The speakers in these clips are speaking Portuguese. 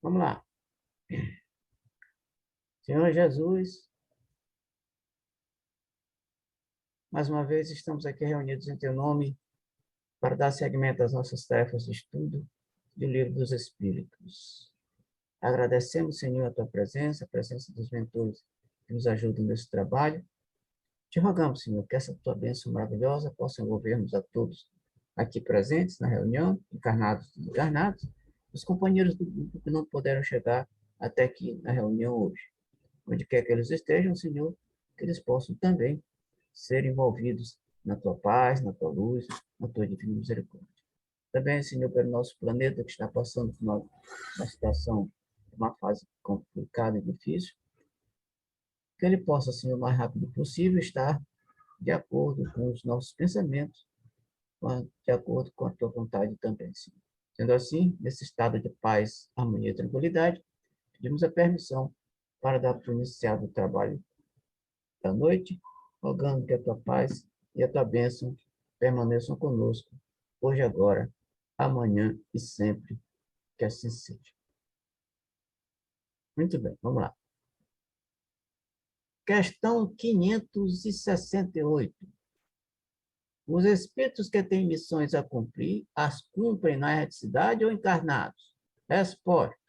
Vamos lá. Senhor Jesus, mais uma vez estamos aqui reunidos em Teu nome para dar seguimento às nossas tarefas de estudo do Livro dos Espíritos. Agradecemos, Senhor, a Tua presença, a presença dos mentores que nos ajudam nesse trabalho. Te rogamos, Senhor, que essa Tua bênção maravilhosa possa envolver-nos a todos aqui presentes na reunião, encarnados e desencarnados, os companheiros do grupo que não puderam chegar até aqui na reunião hoje. Onde quer que eles estejam, Senhor, que eles possam também ser envolvidos na Tua paz, na Tua luz, na Tua divina misericórdia. Também, Senhor, pelo nosso planeta que está passando por uma situação, uma fase complicada e difícil, que ele possa, Senhor, o mais rápido possível estar de acordo com os nossos pensamentos, de acordo com a Tua vontade também, Senhor. Sendo assim, nesse estado de paz, harmonia e tranquilidade, pedimos a permissão para dar por iniciado o trabalho da noite, rogando que a Tua paz e a Tua bênção permaneçam conosco, hoje, agora, amanhã e sempre, que assim seja. Muito bem, vamos lá. Questão 568. Os espíritos que têm missões a cumprir, as cumprem na erraticidade ou encarnados? Resposta.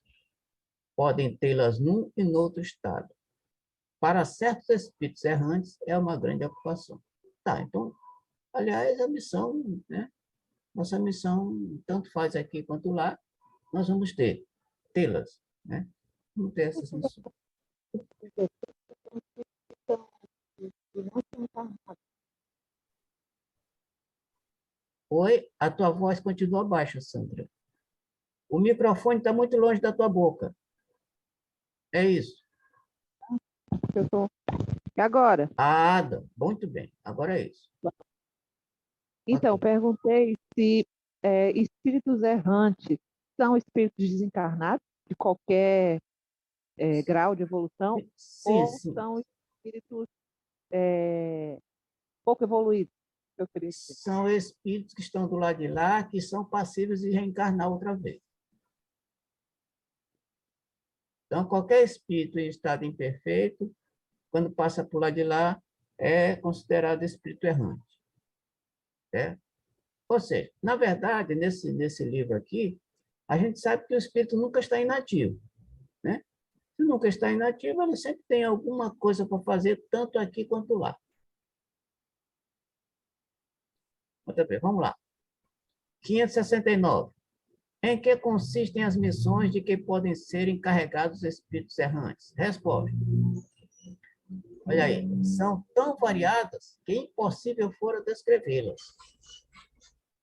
Podem tê-las num e noutro estado. Para certos espíritos errantes, é uma grande ocupação. Tá, então, aliás, a missão, né? Nossa missão, tanto faz aqui quanto lá, nós vamos tê-las, né? Vamos ter essas missões. Oi, a tua voz continua baixa, Sandra. O microfone está muito longe da tua boca. É isso. E agora? Ah, muito bem. Agora é isso. Então, Ok. perguntei se espíritos errantes são espíritos desencarnados, de qualquer grau de evolução, Sim, ou sim. são espíritos pouco evoluídos, eu queria dizer. São espíritos que estão do lado de lá, que são passíveis de reencarnar outra vez. Então, qualquer espírito em estado imperfeito, quando passa por lá de lá, é considerado espírito errante. Certo? Ou seja, na verdade, nesse livro aqui, a gente sabe que o espírito nunca está inativo. Né? Se nunca está inativo, ele sempre tem alguma coisa para fazer, tanto aqui quanto lá. Muito bem, vamos lá. 569. Em que consistem as missões de que podem ser encarregados espíritos errantes? Resposta. Olha aí, são tão variadas que impossível fora descrevê-las.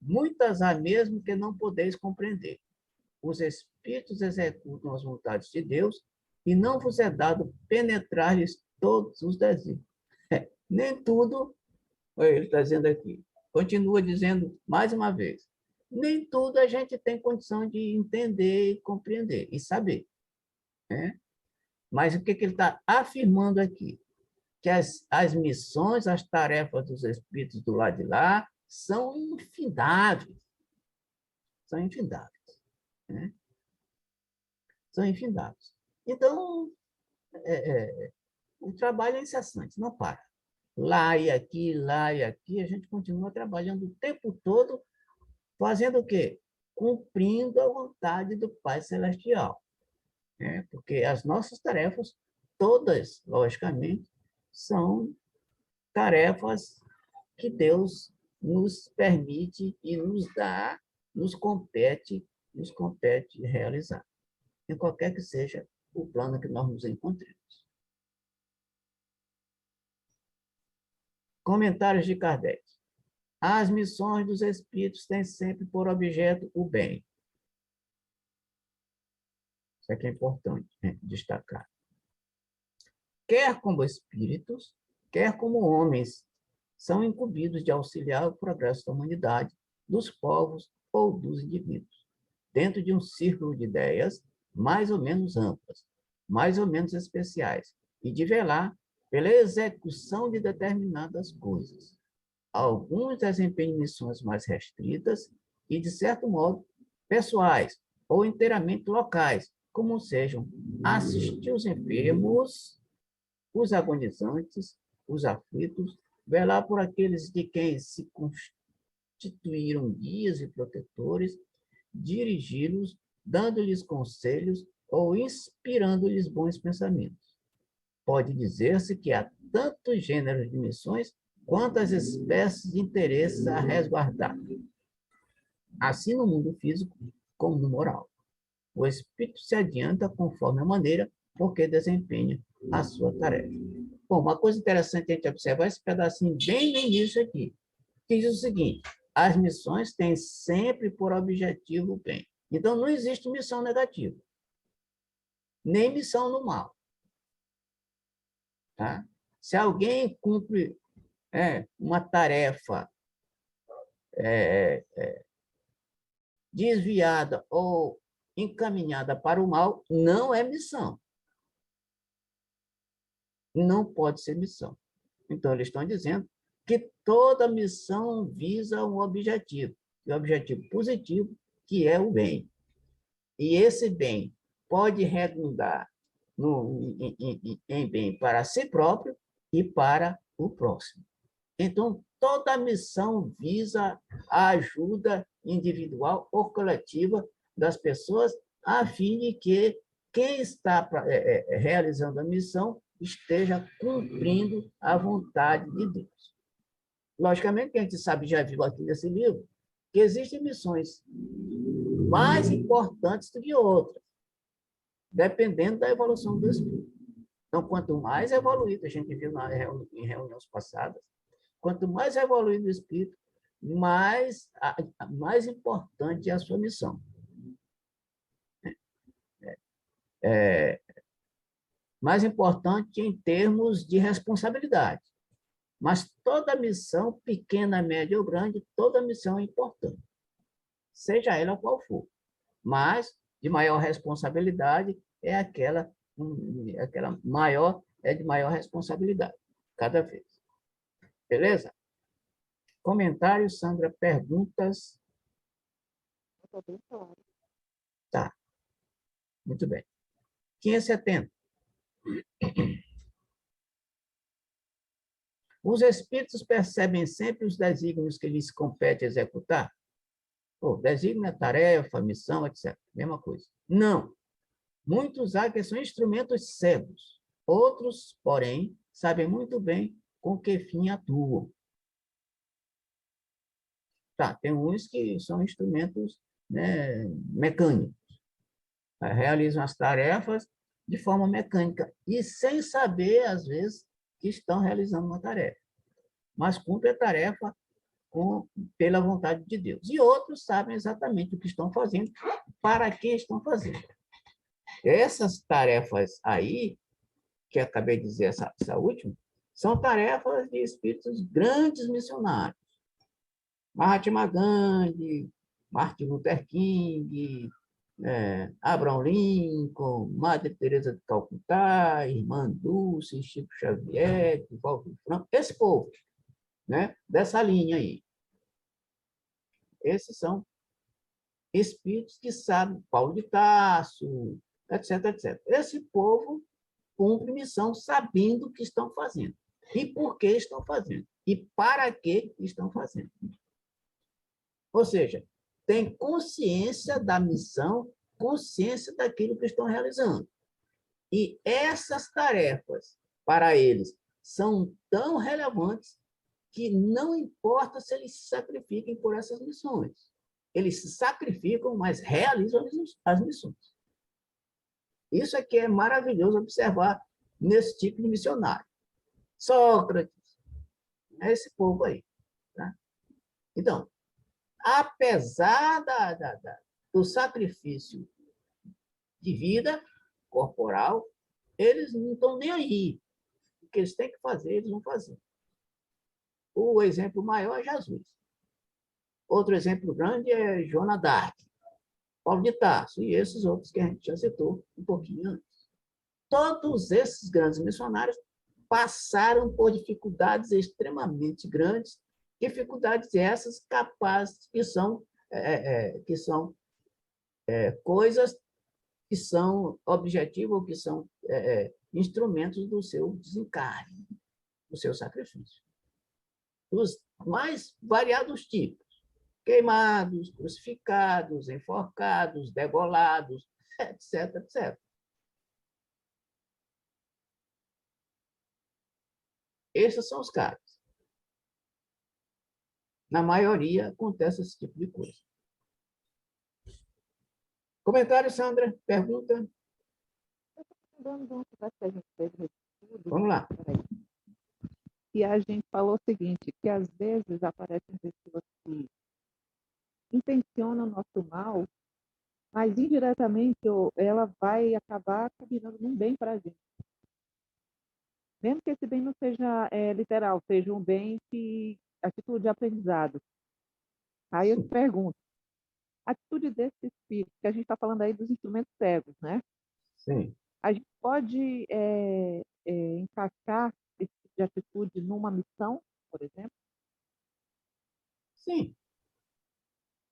Muitas há mesmo que não podeis compreender. Os espíritos executam as vontades de Deus e não vos é dado penetrar-lhes todos os desígnios. Nem tudo, ele está dizendo aqui, continua dizendo mais uma vez, nem tudo a gente tem condição de entender, compreender e saber. Né? Mas o que ele está afirmando aqui? Que as missões, as tarefas dos espíritos do lado de lá são infindáveis. São infindáveis. Né? São infindáveis. Então, o trabalho é incessante, não para. Lá e aqui, a gente continua trabalhando o tempo todo, fazendo o quê? Cumprindo a vontade do Pai Celestial. Né? Porque as nossas tarefas, todas, logicamente, são tarefas que Deus nos permite e nos dá, nos compete realizar, em qualquer que seja o plano que nós nos encontremos. Comentários de Kardec. As missões dos espíritos têm sempre por objeto o bem. Isso aqui é importante, né, destacar. Quer como espíritos, quer como homens, são incumbidos de auxiliar o progresso da humanidade, dos povos ou dos indivíduos, dentro de um círculo de ideias mais ou menos amplas, mais ou menos especiais, e de velar pela execução de determinadas coisas. Alguns desempenham missões mais restritas e, de certo modo, pessoais ou inteiramente locais, como sejam assistir os enfermos, os agonizantes, os aflitos, velar por aqueles de quem se constituíram guias e protetores, dirigi-los, dando-lhes conselhos ou inspirando-lhes bons pensamentos. Pode dizer-se que há tantos gêneros de missões quantas espécies de interesses a resguardar, assim no mundo físico como no moral. O espírito se adianta conforme a maneira por que desempenha a sua tarefa. Bom, uma coisa interessante a gente observar esse pedacinho bem no início aqui, que diz o seguinte: as missões têm sempre por objetivo o bem. Então, não existe missão negativa, nem missão no mal. Tá? Se alguém cumpre uma tarefa desviada ou encaminhada para o mal, não é missão. Não pode ser missão. Então, eles estão dizendo que toda missão visa um objetivo, e o objetivo positivo, que é o bem. E esse bem pode redundar em bem para si próprio e para o próximo. Então, toda missão visa a ajuda individual ou coletiva das pessoas, a fim de que quem está realizando a missão esteja cumprindo a vontade de Deus. Logicamente, que a gente sabe, já viu aqui nesse livro, que existem missões mais importantes do que outras, dependendo da evolução do espírito. Então, quanto mais evoluído, a gente viu em reuniões passadas, quanto mais evoluído o espírito, mais importante é a sua missão. Mais importante em termos de responsabilidade. Mas toda missão, pequena, média ou grande, toda missão é importante, seja ela qual for. Mas, de maior responsabilidade, é aquela maior, de maior responsabilidade, cada vez. Beleza? Comentários, Sandra, perguntas? Está bem claro. Tá. Muito bem. 570. Os espíritos percebem sempre os desígnios que lhes compete executar? Desígnio é tarefa, missão, etc. Mesma coisa. Não. Muitos há que são instrumentos cegos. Outros, porém, sabem muito bem com que fim atuam. Tá, tem uns que são instrumentos, né, mecânicos. Realizam as tarefas de forma mecânica e sem saber, às vezes, que estão realizando uma tarefa. Mas cumprem a tarefa pela vontade de Deus. E outros sabem exatamente o que estão fazendo, para que estão fazendo. Essas tarefas aí, que acabei de dizer, essa última, são tarefas de espíritos grandes missionários. Mahatma Gandhi, Martin Luther King, Abraham Lincoln, Madre Teresa de Calcutá, Irmã Dulce, Chico Xavier, Divaldo Franco, esse povo, né, dessa linha aí. Esses são espíritos que sabem, Paulo de Tarso, etc, etc. Esse povo cumpre missão sabendo o que estão fazendo, e por que estão fazendo, e para que estão fazendo. Ou seja, tem consciência da missão, consciência daquilo que estão realizando. E essas tarefas, para eles, são tão relevantes que não importa se eles se sacrifiquem por essas missões. Eles se sacrificam, mas realizam as missões. Isso é que é maravilhoso observar nesse tipo de missionário. Sócrates, é esse povo aí. Tá? Então, apesar do sacrifício de vida corporal, eles não estão nem aí. O que eles têm que fazer, eles vão fazer. O exemplo maior é Jesus. Outro exemplo grande é Joana d'Arc, Paulo de Tarso, e esses outros que a gente já citou um pouquinho antes. Todos esses grandes missionários passaram por dificuldades extremamente grandes, dificuldades essas capazes, que são coisas que são objetivos ou que são instrumentos do seu desencarne, do seu sacrifício. Dos mais variados tipos. Queimados, crucificados, enforcados, degolados, etc, etc. Esses são os casos. Na maioria, acontece esse tipo de coisa. Comentário, Sandra? Pergunta? Lembrando de uma conversa que a gente teve nesse estudo, Vamos lá. e a gente falou o seguinte, que às vezes aparecem pessoas que intencionam o nosso mal, mas indiretamente ela vai acabar combinando num bem para a gente. Mesmo que esse bem não seja literal, seja um bem que atitude de aprendizado. Aí eu te pergunto, a atitude desse espírito, que a gente está falando aí dos instrumentos cegos, né? Sim. A gente pode encaixar esse tipo de atitude numa missão, por exemplo? Sim.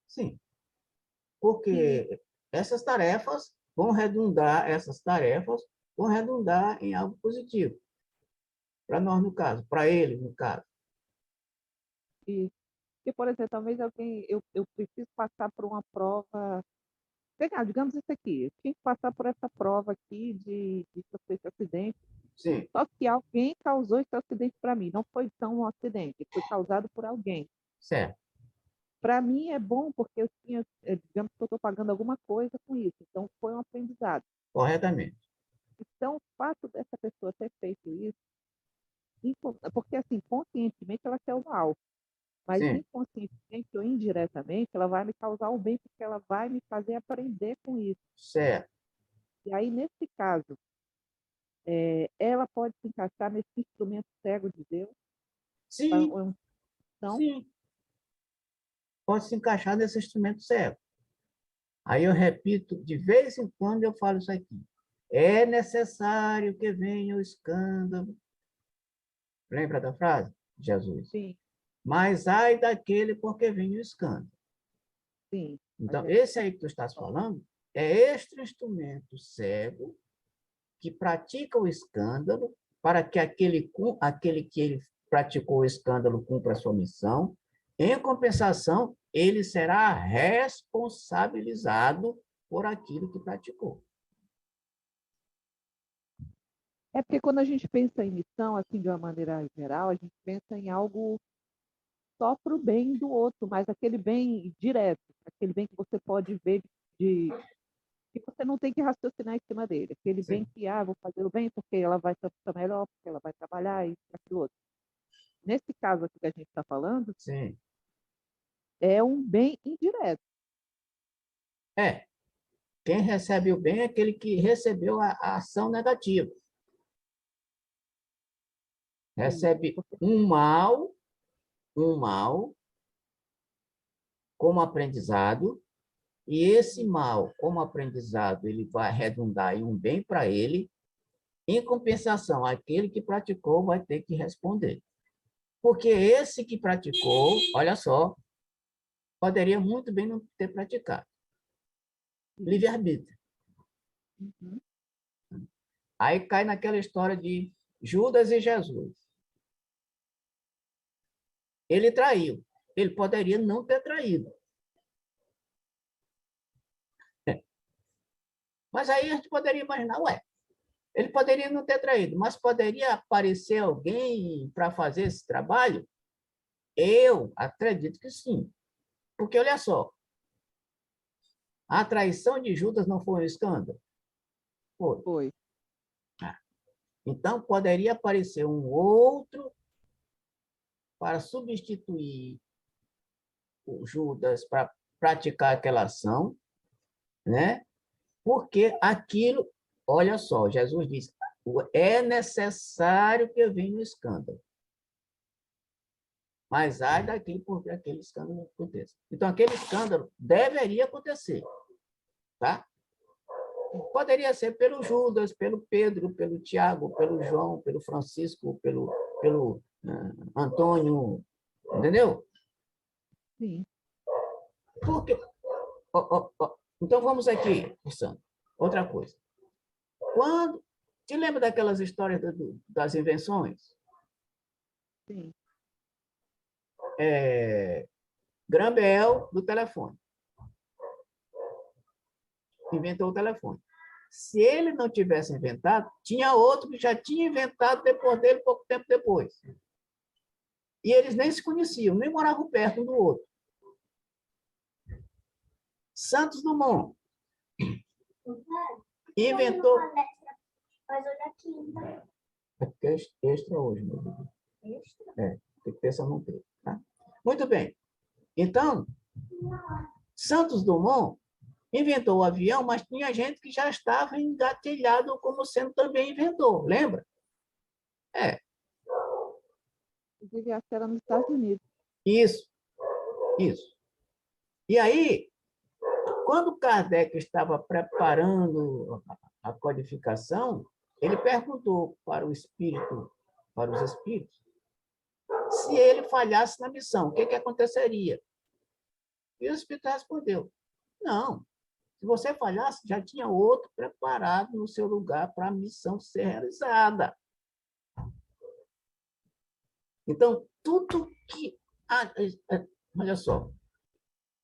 Sim. E Porque essas tarefas vão redundar em algo positivo. Para nós, no caso, para ele, no caso. porque, por exemplo, talvez alguém, eu preciso passar por uma prova, digamos isso aqui, eu tinha que passar por essa prova aqui de sofrer esse acidente, Sim, só que alguém causou esse acidente para mim, não foi tão um acidente, foi causado por alguém. certo. Para mim é bom porque eu tinha, digamos que eu estou pagando alguma coisa com isso, então foi um aprendizado. Corretamente. Então, o fato dessa pessoa ter feito isso, porque assim, conscientemente ela quer o mal, mas Sim, inconscientemente ou indiretamente ela vai me causar o bem, porque ela vai me fazer aprender com isso. certo. E aí, nesse caso, ela pode se encaixar nesse instrumento cego de Deus, Sim, ou não? sim. Pode se encaixar nesse instrumento certo. Aí eu repito, de vez em quando eu falo isso aqui. É necessário que venha o escândalo. Lembra da frase? Jesus. Sim, Mas ai daquele porque vem o escândalo. sim. Mas Então, é esse aí que tu estás falando é este instrumento cego que pratica o escândalo para que aquele que ele praticou o escândalo cumpra a sua missão. Em compensação, ele será responsabilizado por aquilo que praticou. porque quando a gente pensa em missão, assim, de uma maneira geral, a gente pensa em algo só para o bem do outro, mas aquele bem direto, aquele bem que você pode ver que você não tem que raciocinar em cima dele, aquele bem Sim, que, vou fazer o bem porque ela vai ficar melhor, porque ela vai trabalhar e aquilo outro. Nesse caso aqui que a gente está falando, sim. é um bem indireto. É, quem recebe o bem é aquele que recebeu a ação negativa. Sim, Recebe porque um mal como aprendizado, e esse mal, como aprendizado, ele vai redundar em um bem para ele. Em compensação, aquele que praticou vai ter que responder. Porque esse que praticou, olha só, poderia muito bem não ter praticado. sim. Livre-arbítrio. Uhum. Aí cai naquela história de Judas e Jesus. Ele traiu. Ele poderia não ter traído. Mas aí a gente poderia imaginar, ué, ele poderia não ter traído, mas poderia aparecer alguém para fazer esse trabalho? Eu acredito que sim. Porque, olha só, a traição de Judas não foi um escândalo? Foi. Foi. Então, poderia aparecer um outro para substituir o Judas para praticar aquela ação, né? Porque aquilo, olha só, Jesus diz, é necessário que venha o escândalo. Mas ai daquele porque aquele escândalo aconteça. Então, aquele escândalo deveria acontecer, tá? Poderia ser pelo Judas, pelo Pedro, pelo Tiago, pelo João, pelo Francisco, pelo Antônio, entendeu? Sim. Porque, ó, ó, ó. Então, vamos aqui, Sandro. Outra coisa. Quando... Te lembra daquelas histórias das invenções? Sim. Graham Bell, do telefone. Inventou o telefone. Se ele não tivesse inventado, tinha outro que já tinha inventado depois dele, pouco tempo depois. E eles nem se conheciam, nem moravam perto um do outro. Santos Dumont inventou... Mas olha aqui, então. É porque é extra hoje, meu Deus. Extra? Tem que ter essa não ter. Tá? Muito bem. Então, Santos Dumont inventou o avião, mas tinha gente que já estava engatilhado como sendo também inventor, lembra? Inclusive, acho que era nos Estados Unidos. Isso. E aí, quando Kardec estava preparando a codificação, ele perguntou para os espíritos, se ele falhasse na missão, o que aconteceria? E o espírito respondeu, não, se você falhasse, já tinha outro preparado no seu lugar para a missão ser realizada. Então, tudo que... olha só,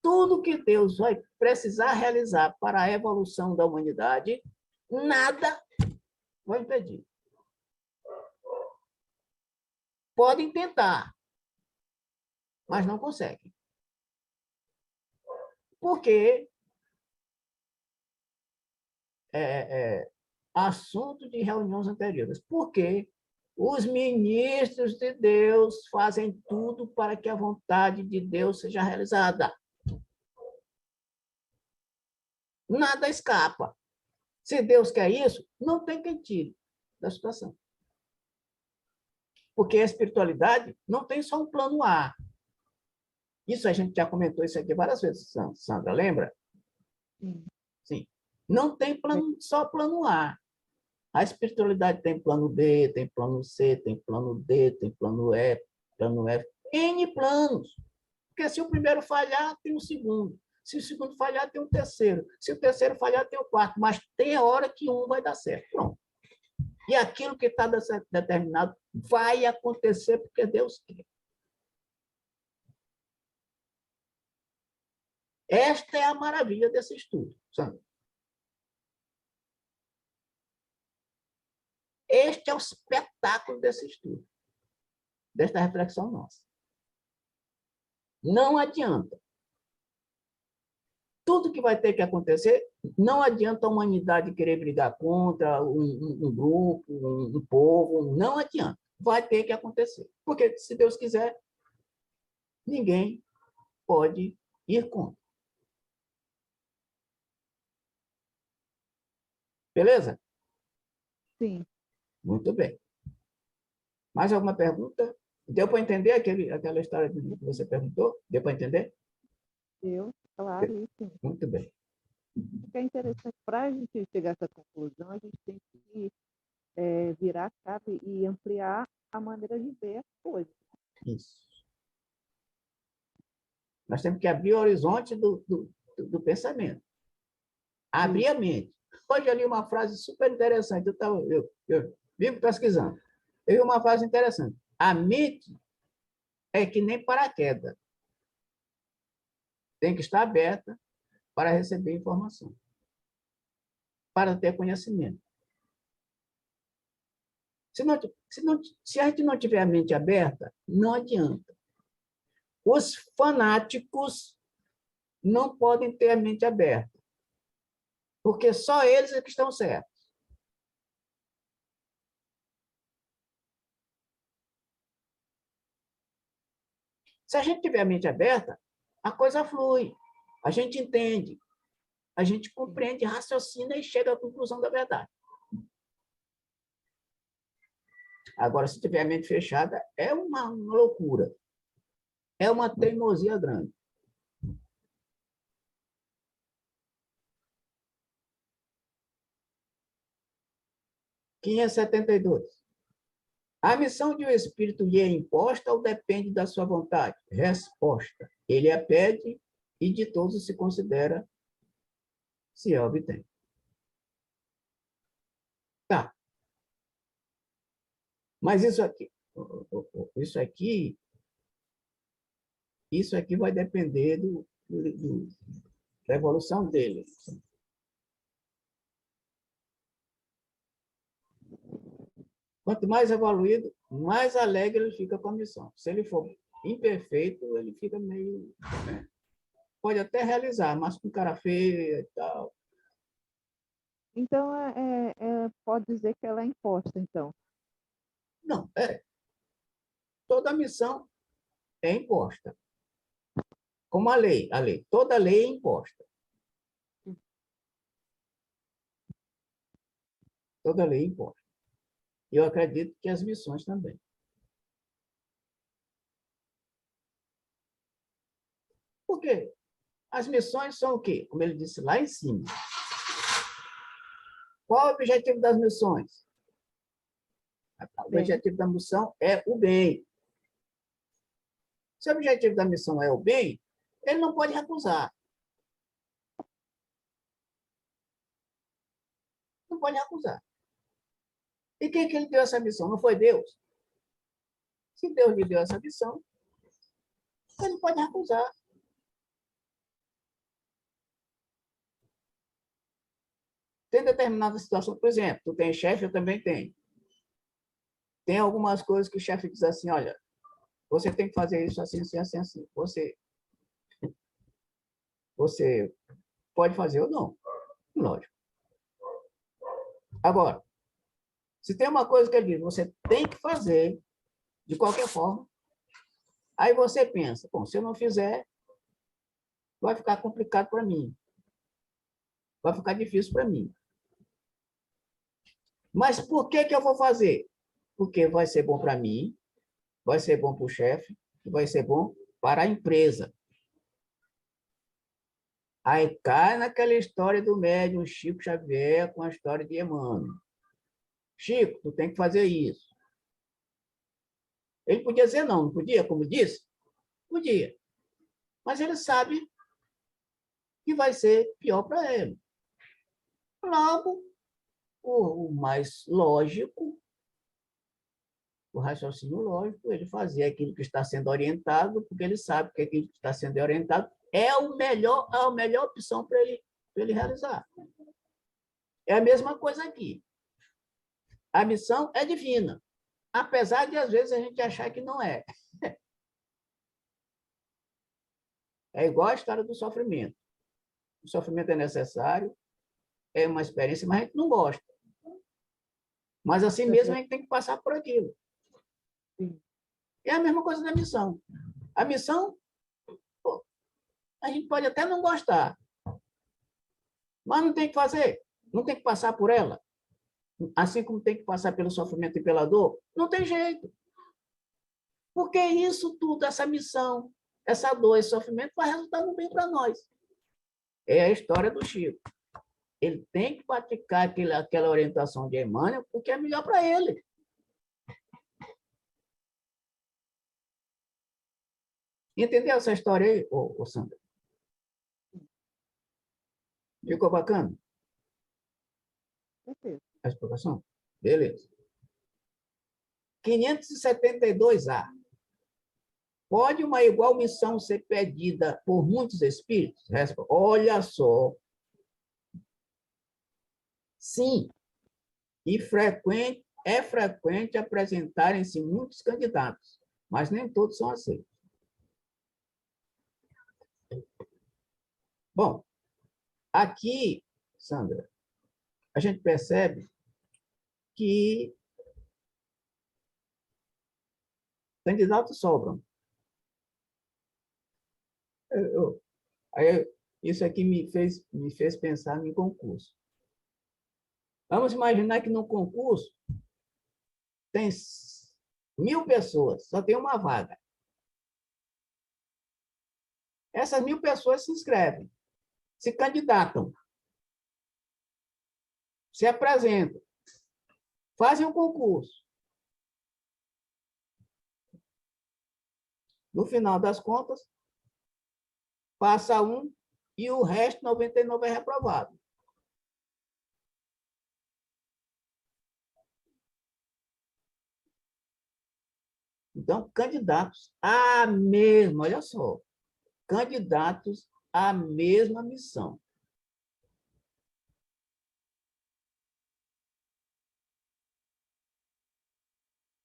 tudo que Deus vai precisar realizar para a evolução da humanidade, nada vai impedir. Podem tentar, mas não conseguem. Porque assunto de reuniões anteriores. Porque os ministros de Deus fazem tudo para que a vontade de Deus seja realizada. Nada escapa. Se Deus quer isso, não tem quem tire da situação. Porque a espiritualidade não tem só um plano A. Isso a gente já comentou isso aqui várias vezes, Sandra, lembra? Sim. Sim. Não tem só plano A. A espiritualidade tem plano B, tem plano C, tem plano D, tem plano E, plano F, N planos. Porque se o primeiro falhar, tem o segundo. Se o segundo falhar, tem o terceiro. Se o terceiro falhar, tem o quarto. Mas tem a hora que um vai dar certo. Pronto. E aquilo que está determinado vai acontecer porque Deus quer. Esta é a maravilha desse estudo, Sandra. Este é o espetáculo desse estudo, desta reflexão nossa. Não adianta. Tudo que vai ter que acontecer, não adianta a humanidade querer brigar contra um grupo, um povo, não adianta. Vai ter que acontecer. Porque, se Deus quiser, ninguém pode ir contra. Beleza? Sim. Muito bem. Mais alguma pergunta? Deu para entender aquela história que você perguntou? Deu para entender? Deu, claro, isso. Muito bem. O que é interessante, para a gente chegar a essa conclusão, a gente tem que virar a chave e ampliar a maneira de ver as coisas. Isso. Nós temos que abrir o horizonte do pensamento. Abrir a mente. Hoje eu li uma frase super interessante. Eu vivo pesquisando. Eu vi uma frase interessante. A mente é que nem paraquedas. Tem que estar aberta para receber informação, para ter conhecimento. Se a gente não tiver a mente aberta, não adianta. Os fanáticos não podem ter a mente aberta, porque só eles é que estão certos. Se a gente tiver a mente aberta, a coisa flui, a gente entende, a gente compreende, raciocina e chega à conclusão da verdade. Agora, se tiver a mente fechada, é uma loucura. É uma teimosia grande. A missão de um espírito lhe é imposta ou depende da sua vontade? Resposta. Ele a pede e de todos se considera se a obtém. Mas isso aqui vai depender da evolução dele. Quanto mais evoluído, mais alegre ele fica com a missão. Se ele for imperfeito, ele fica meio... né? Pode até realizar, mas com cara feia e tal. Então, pode dizer que ela é imposta, então. Não, toda missão é imposta. Como a lei. Toda lei é imposta. Toda lei é imposta. E eu acredito que as missões também. Por quê? As missões são o quê? Como ele disse lá em cima. Qual é o objetivo das missões? O objetivo da missão é o bem. Se o objetivo da missão é o bem, ele não pode recusar. Não pode recusar. E quem que ele deu essa missão? Não foi Deus? Se Deus lhe deu essa missão, ele não pode recusar. Tem determinada situação, por exemplo, tu tem chefe, eu também tenho. Tem algumas coisas que o chefe diz assim, olha, você tem que fazer isso assim, assim, assim, assim. Você pode fazer ou não. Lógico. Agora, se tem uma coisa que ele diz, você tem que fazer de qualquer forma, aí você pensa, bom, se eu não fizer, vai ficar complicado para mim. Vai ficar difícil para mim. Mas por que eu vou fazer? Porque vai ser bom para mim, vai ser bom para o chefe, e vai ser bom para a empresa. Aí cai naquela história do médium Chico Xavier com a história de Emmanuel. Chico, tu tem que fazer isso. Ele podia dizer não podia, como disse? Podia. Mas ele sabe que vai ser pior para ele. Logo, o mais lógico, o raciocínio lógico, ele fazer aquilo que está sendo orientado, porque ele sabe que aquilo que está sendo orientado é a melhor opção para ele realizar. É a mesma coisa aqui. A missão é divina, apesar de, às vezes, a gente achar que não é. É igual a história do sofrimento. O sofrimento é necessário, é uma experiência, mas a gente não gosta. Mas, assim mesmo, a gente tem que passar por aquilo. É a mesma coisa da missão. A missão, pô, a gente pode até não gostar, mas não tem que fazer, não tem que passar por ela. Assim como tem que passar pelo sofrimento e pela dor, não tem jeito. Porque isso tudo, essa missão, essa dor, esse sofrimento, vai resultar no bem para nós. É a história do Chico. Ele tem que praticar aquela orientação de Emmanuel, porque é melhor para ele. Entendeu essa história aí, Sandra? Ficou bacana? A explicação? Beleza. 572A. Pode uma igual missão ser pedida por muitos espíritos? Olha só. Sim. E é frequente apresentarem-se muitos candidatos, mas nem todos são aceitos. Bom, aqui, Sandra, a gente percebe que candidatos sobram. Isso aqui me fez pensar em concurso. Vamos imaginar que no concurso tem 1.000 pessoas, só tem uma vaga. Essas 1.000 pessoas se inscrevem, se candidatam, se apresentam, fazem o concurso. No final das contas, passa um e o resto, 99, é reprovado. Então, candidatos à mesma, olha só, candidatos à mesma missão.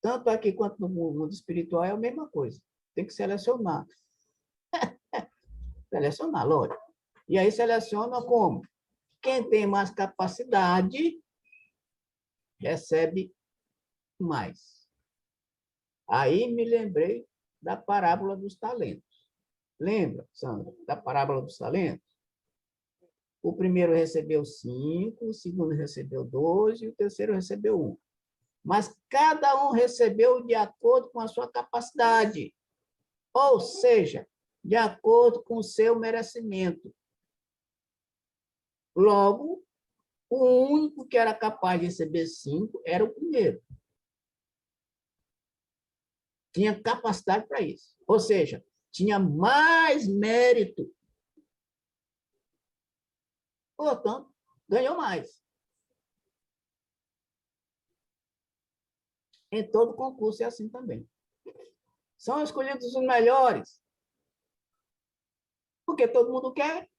Tanto aqui quanto no mundo espiritual é a mesma coisa. Tem que selecionar. Selecionar, lógico. E aí seleciona como? Quem tem mais capacidade recebe mais. Aí me lembrei da parábola dos talentos. Lembra, Sandra, da parábola dos talentos? O primeiro recebeu 5, o segundo recebeu 2 e o terceiro recebeu 1. Mas cada um recebeu de acordo com a sua capacidade, ou seja, de acordo com o seu merecimento. Logo, o único que era capaz de receber 5 era o primeiro. Tinha capacidade para isso. Ou seja, tinha mais mérito. Portanto, ganhou mais. Em todo concurso é assim também. São escolhidos os melhores. Porque todo mundo quer,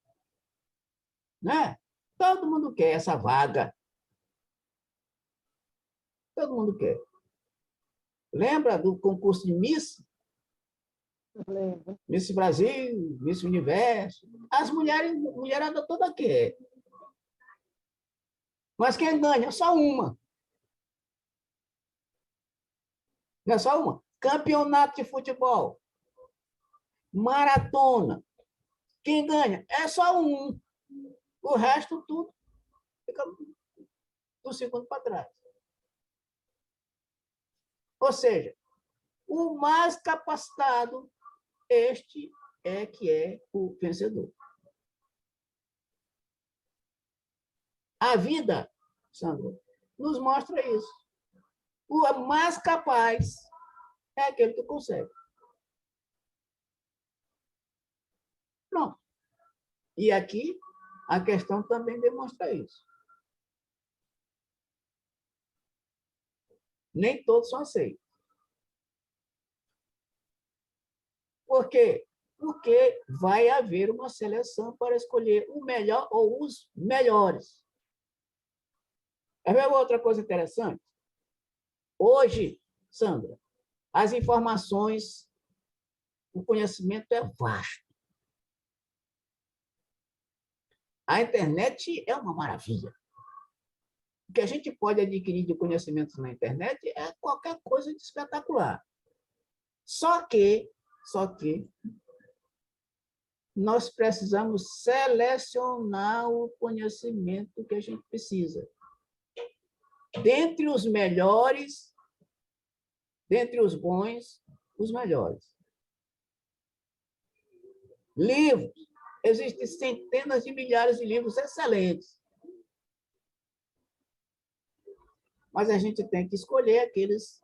né? Todo mundo quer essa vaga. Todo mundo quer. Lembra do concurso de Miss? Lembro. Miss Brasil, Miss Universo. As mulherada toda quer. Mas quem ganha? Só uma. Não é só uma. Campeonato de futebol. Maratona. Quem ganha? É só um. O resto, tudo fica do segundo para trás. Ou seja, o mais capacitado, este é que é o vencedor. A vida, Sandra, nos mostra isso. O mais capaz é aquele que consegue. Pronto. E aqui, a questão também demonstra isso. Nem todos são aceitos. Por quê? Porque vai haver uma seleção para escolher o melhor ou os melhores. É ver outra coisa interessante? Hoje, Sandra, as informações, o conhecimento é vasto. A internet é uma maravilha. O que a gente pode adquirir de conhecimentos na internet é qualquer coisa de espetacular. Só que nós precisamos selecionar o conhecimento que a gente precisa. Dentre os melhores, dentre os bons, os melhores. Livros. Existem centenas de milhares de livros excelentes. Mas a gente tem que escolher aqueles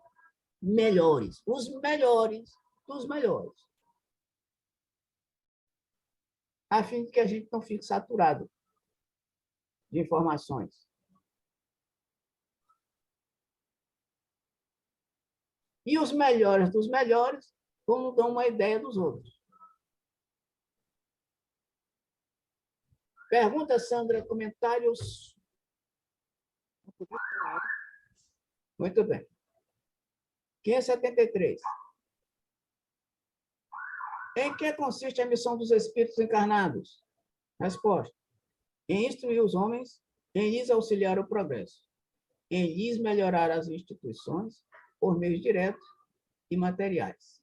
melhores, os melhores dos melhores, a fim de que a gente não fique saturado de informações. E os melhores dos melhores vão dar uma ideia dos outros. Pergunta, Sandra, comentários? Muito bem. 573. Em que consiste a missão dos espíritos encarnados? Resposta. Em instruir os homens, em lhes auxiliar o progresso, em lhes melhorar as instituições por meios diretos e materiais.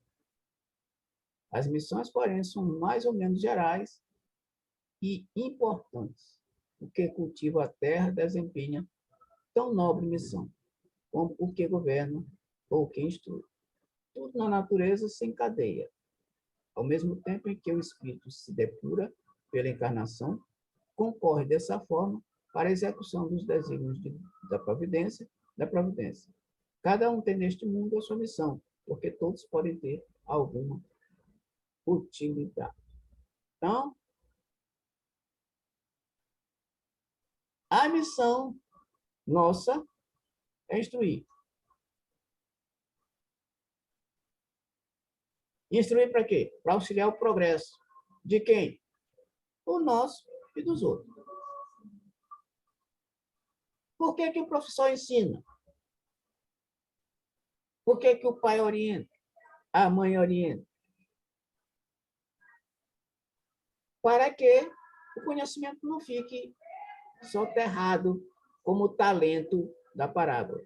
As missões, porém, são mais ou menos gerais e importantes. O que cultiva a terra desempenha tão nobre missão, como o que governa ou o que instrui. Tudo na natureza se encadeia. Ao mesmo tempo em que o espírito se depura pela encarnação, concorre dessa forma para a execução dos desígnios da providência. Cada um tem neste mundo a sua missão, porque todos podem ter alguma utilidade. Então, a missão nossa é instruir. Instruir para quê? Para auxiliar o progresso. De quem? O nosso e dos outros. Por que o professor ensina? Por que o pai orienta? A mãe orienta? Para que o conhecimento não fique soterrado como o talento da parábola.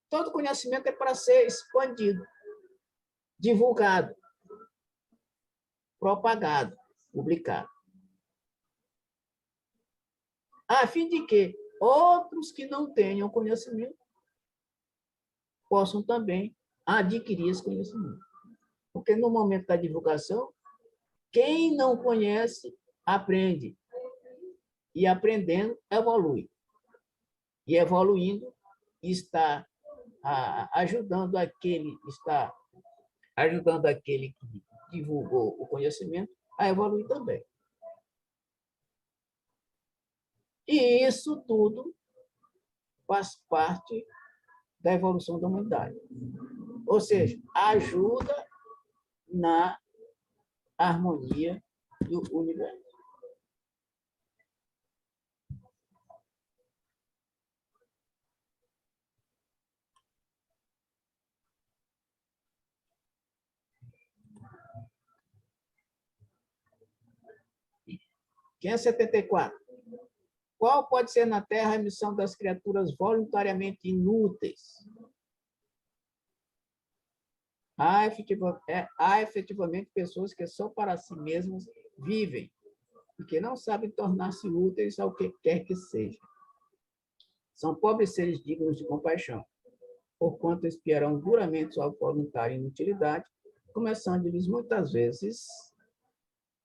Todo conhecimento é para ser expandido, divulgado, propagado, publicado. A fim de que outros que não tenham conhecimento possam também adquirir esse conhecimento. Porque no momento da divulgação, quem não conhece, aprende. E aprendendo, evolui. E evoluindo, está ajudando aquele que divulgou o conhecimento a evoluir também. E isso tudo faz parte da evolução da humanidade. Ou seja, ajuda na harmonia do universo. Quem é 74? Qual pode ser na Terra a missão das criaturas voluntariamente inúteis? Há efetivamente pessoas que só para si mesmas vivem e que não sabem tornar-se úteis ao que quer que seja. São pobres seres dignos de compaixão, porquanto espiarão duramente sua voluntária inutilidade, começando-lhes muitas vezes,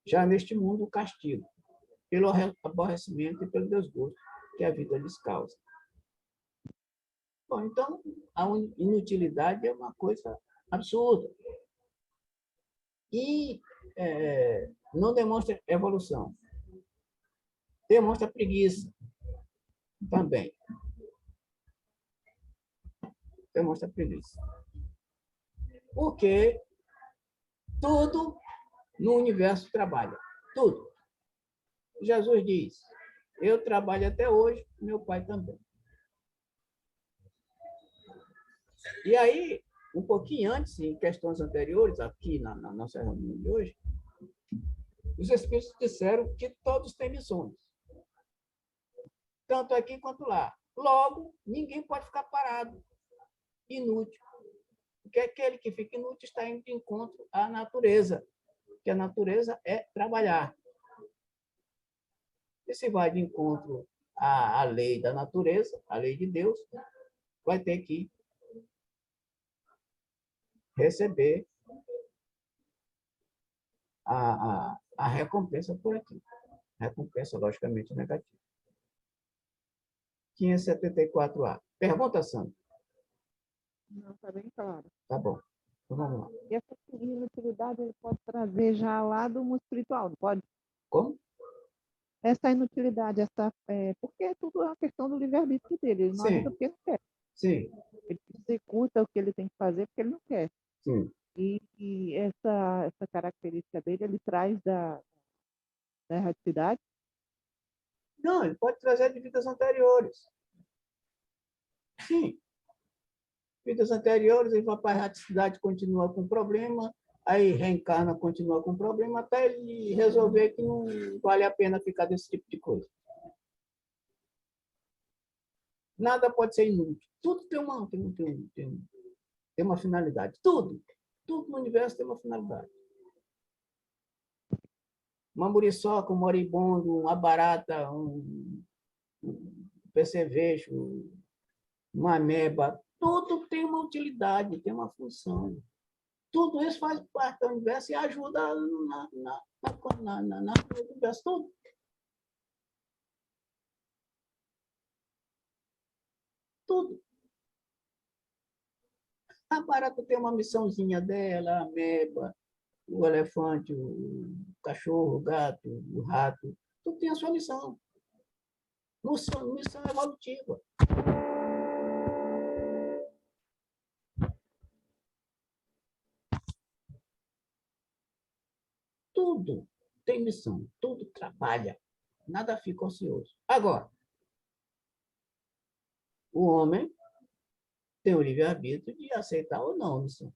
já neste mundo, o castigo, pelo aborrecimento e pelo desgosto que a vida lhes causa. Bom, então, a inutilidade é uma coisa absurda. E não demonstra evolução. Demonstra preguiça também. Demonstra preguiça. Porque tudo no universo trabalha. Tudo. Jesus diz, eu trabalho até hoje, meu pai também. E aí, um pouquinho antes, em questões anteriores, aqui na nossa reunião de hoje, os Espíritos disseram que todos têm missões. Tanto aqui quanto lá. Logo, ninguém pode ficar parado, inútil. Porque aquele que fica inútil está indo de encontro à natureza. Porque a natureza é trabalhar. E se vai de encontro à lei da natureza, à lei de Deus, vai ter que receber a recompensa por aqui. Recompensa, logicamente, negativa. 574A. Pergunta, Sandra. Não, está bem claro. Tá bom. Então, vamos lá. E essa inutilidade ele pode trazer já lá do mundo espiritual, não pode? Como? Essa inutilidade, porque é tudo uma questão do livre-arbítrio dele. Ele não Sim. ajuda porque não quer. Sim. Ele executa o que ele tem que fazer porque ele não quer. Sim. E essa característica dele, ele traz da erraticidade. Não, ele pode trazer de vidas anteriores. Sim. Vidas anteriores, ele vai para a erraticidade, continua com problema, aí reencarna, continua com problema, até ele resolver que não vale a pena ficar desse tipo de coisa. Nada pode ser inútil. Tudo tem uma finalidade. Tudo no universo tem uma finalidade. Uma muriçoca, um moribundo, uma barata, um percevejo, uma ameba, tudo tem uma utilidade, tem uma função. Tudo isso faz parte do universo e ajuda no universo todo. Tudo. A barata tem uma missãozinha dela, a ameba, o elefante, o cachorro, o gato, o rato, tudo tem a sua missão. Missão evolutiva. tem missão, tudo trabalha, nada fica ocioso. Agora, o homem tem o livre-arbítrio de aceitar ou não a missão.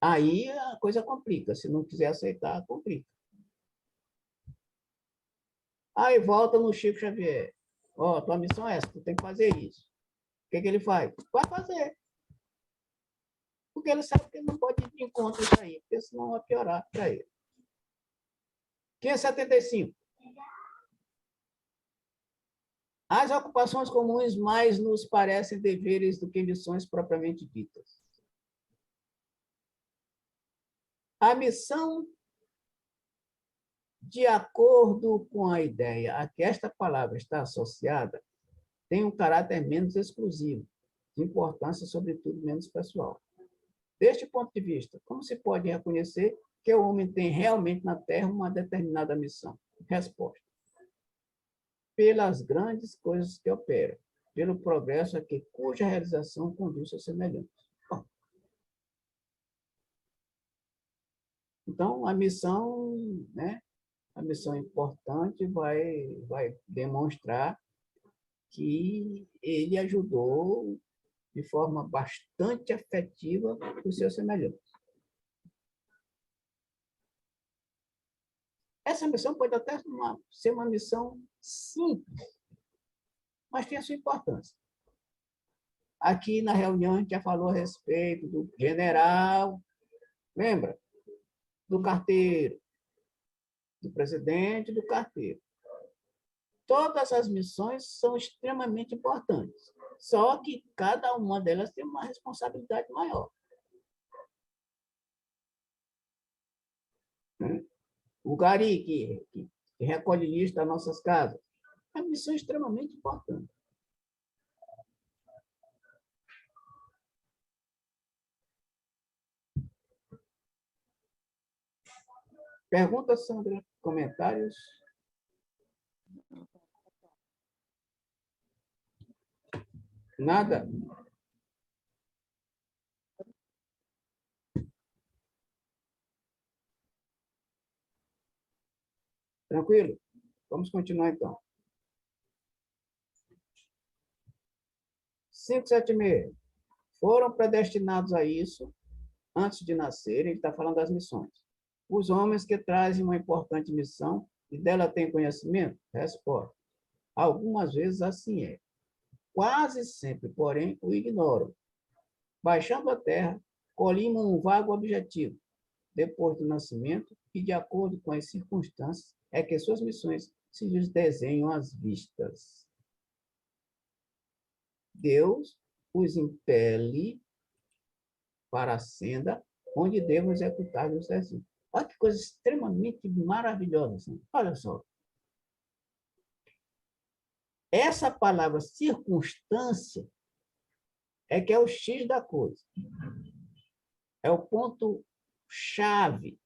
Aí a coisa complica, se não quiser aceitar, complica. Aí volta no Chico Xavier. Ó, tua missão é essa, tu tem que fazer isso. O que ele faz? Vai fazer. Porque ele sabe que ele não pode ir de encontro isso aí, porque senão vai piorar para ele. 575. As ocupações comuns mais nos parecem deveres do que missões propriamente ditas. A missão, de acordo com a ideia a que esta palavra está associada, tem um caráter menos exclusivo, de importância, sobretudo, menos pessoal. Deste ponto de vista, como se pode reconhecer que o homem tem realmente na Terra uma determinada missão? Resposta: pelas grandes coisas que opera, pelo progresso a que cuja realização conduz seus semelhantes. Bom, então, a missão, né, a missão importante vai demonstrar que ele ajudou de forma bastante afetiva os seus semelhantes. Essa missão pode até ser uma missão simples, mas tem a sua importância. Aqui na reunião a gente já falou a respeito do general, lembra? Do carteiro, do presidente, do carteiro. Todas as missões são extremamente importantes, só que cada uma delas tem uma responsabilidade maior. O gari, que recolhe lixo das nossas casas, é uma missão extremamente importante. Pergunta, Sandra? Comentários? Nada? Tranquilo? Vamos continuar, então. 576. Foram predestinados a isso antes de nascerem, ele está falando das missões. Os homens que trazem uma importante missão e dela têm conhecimento? Resposta: algumas vezes assim é. Quase sempre, porém, o ignoram. Baixando a terra, colimam um vago objetivo. Depois do nascimento, e de acordo com as circunstâncias, é que suas missões se lhes desenham às vistas. Deus os impele para a senda onde devem executar os desígnios. Olha que coisa extremamente maravilhosa. Assim. Olha só. Essa palavra circunstância é que é o X da coisa. É o ponto-chave.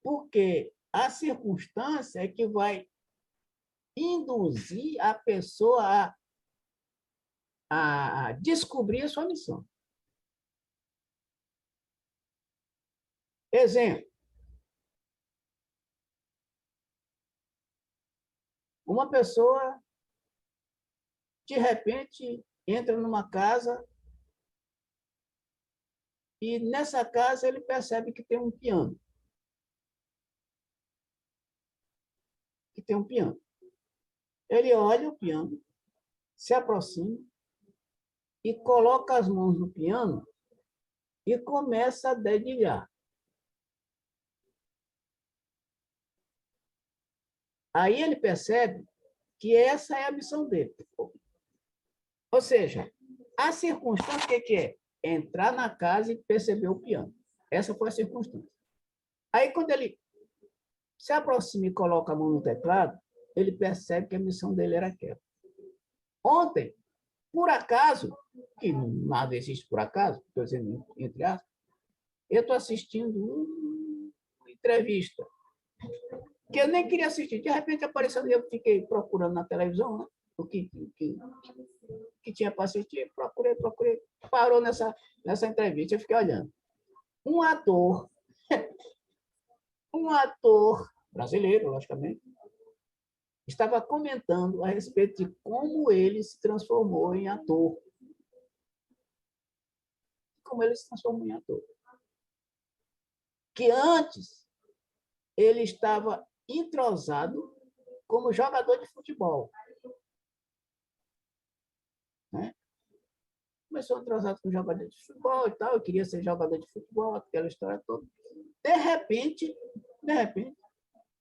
Porque a circunstância é que vai induzir a pessoa a descobrir a sua missão. Exemplo. Uma pessoa, de repente, entra numa casa e nessa casa ele percebe que tem um piano. Ele olha o piano, se aproxima e coloca as mãos no piano e começa a dedilhar. Aí ele percebe que essa é a missão dele. Ou seja, a circunstância, o que é? Entrar na casa e perceber o piano. Essa foi a circunstância. Aí, quando ele se aproxima e coloca a mão no teclado, ele percebe que a missão dele era aquela. Ontem, por acaso, que nada existe por acaso, estou dizendo entre aspas, eu estou assistindo uma entrevista que eu nem queria assistir. De repente apareceu e eu fiquei procurando na televisão, né? O que tinha para assistir, procurei, parou nessa entrevista, eu fiquei olhando. Um ator Um ator brasileiro, logicamente, estava comentando a respeito de como ele se transformou em ator. Como ele se transformou em ator. Que antes ele estava entrosado como jogador de futebol. Né? Começou entrosado como jogador de futebol e tal, eu queria ser jogador de futebol, aquela história toda. De repente,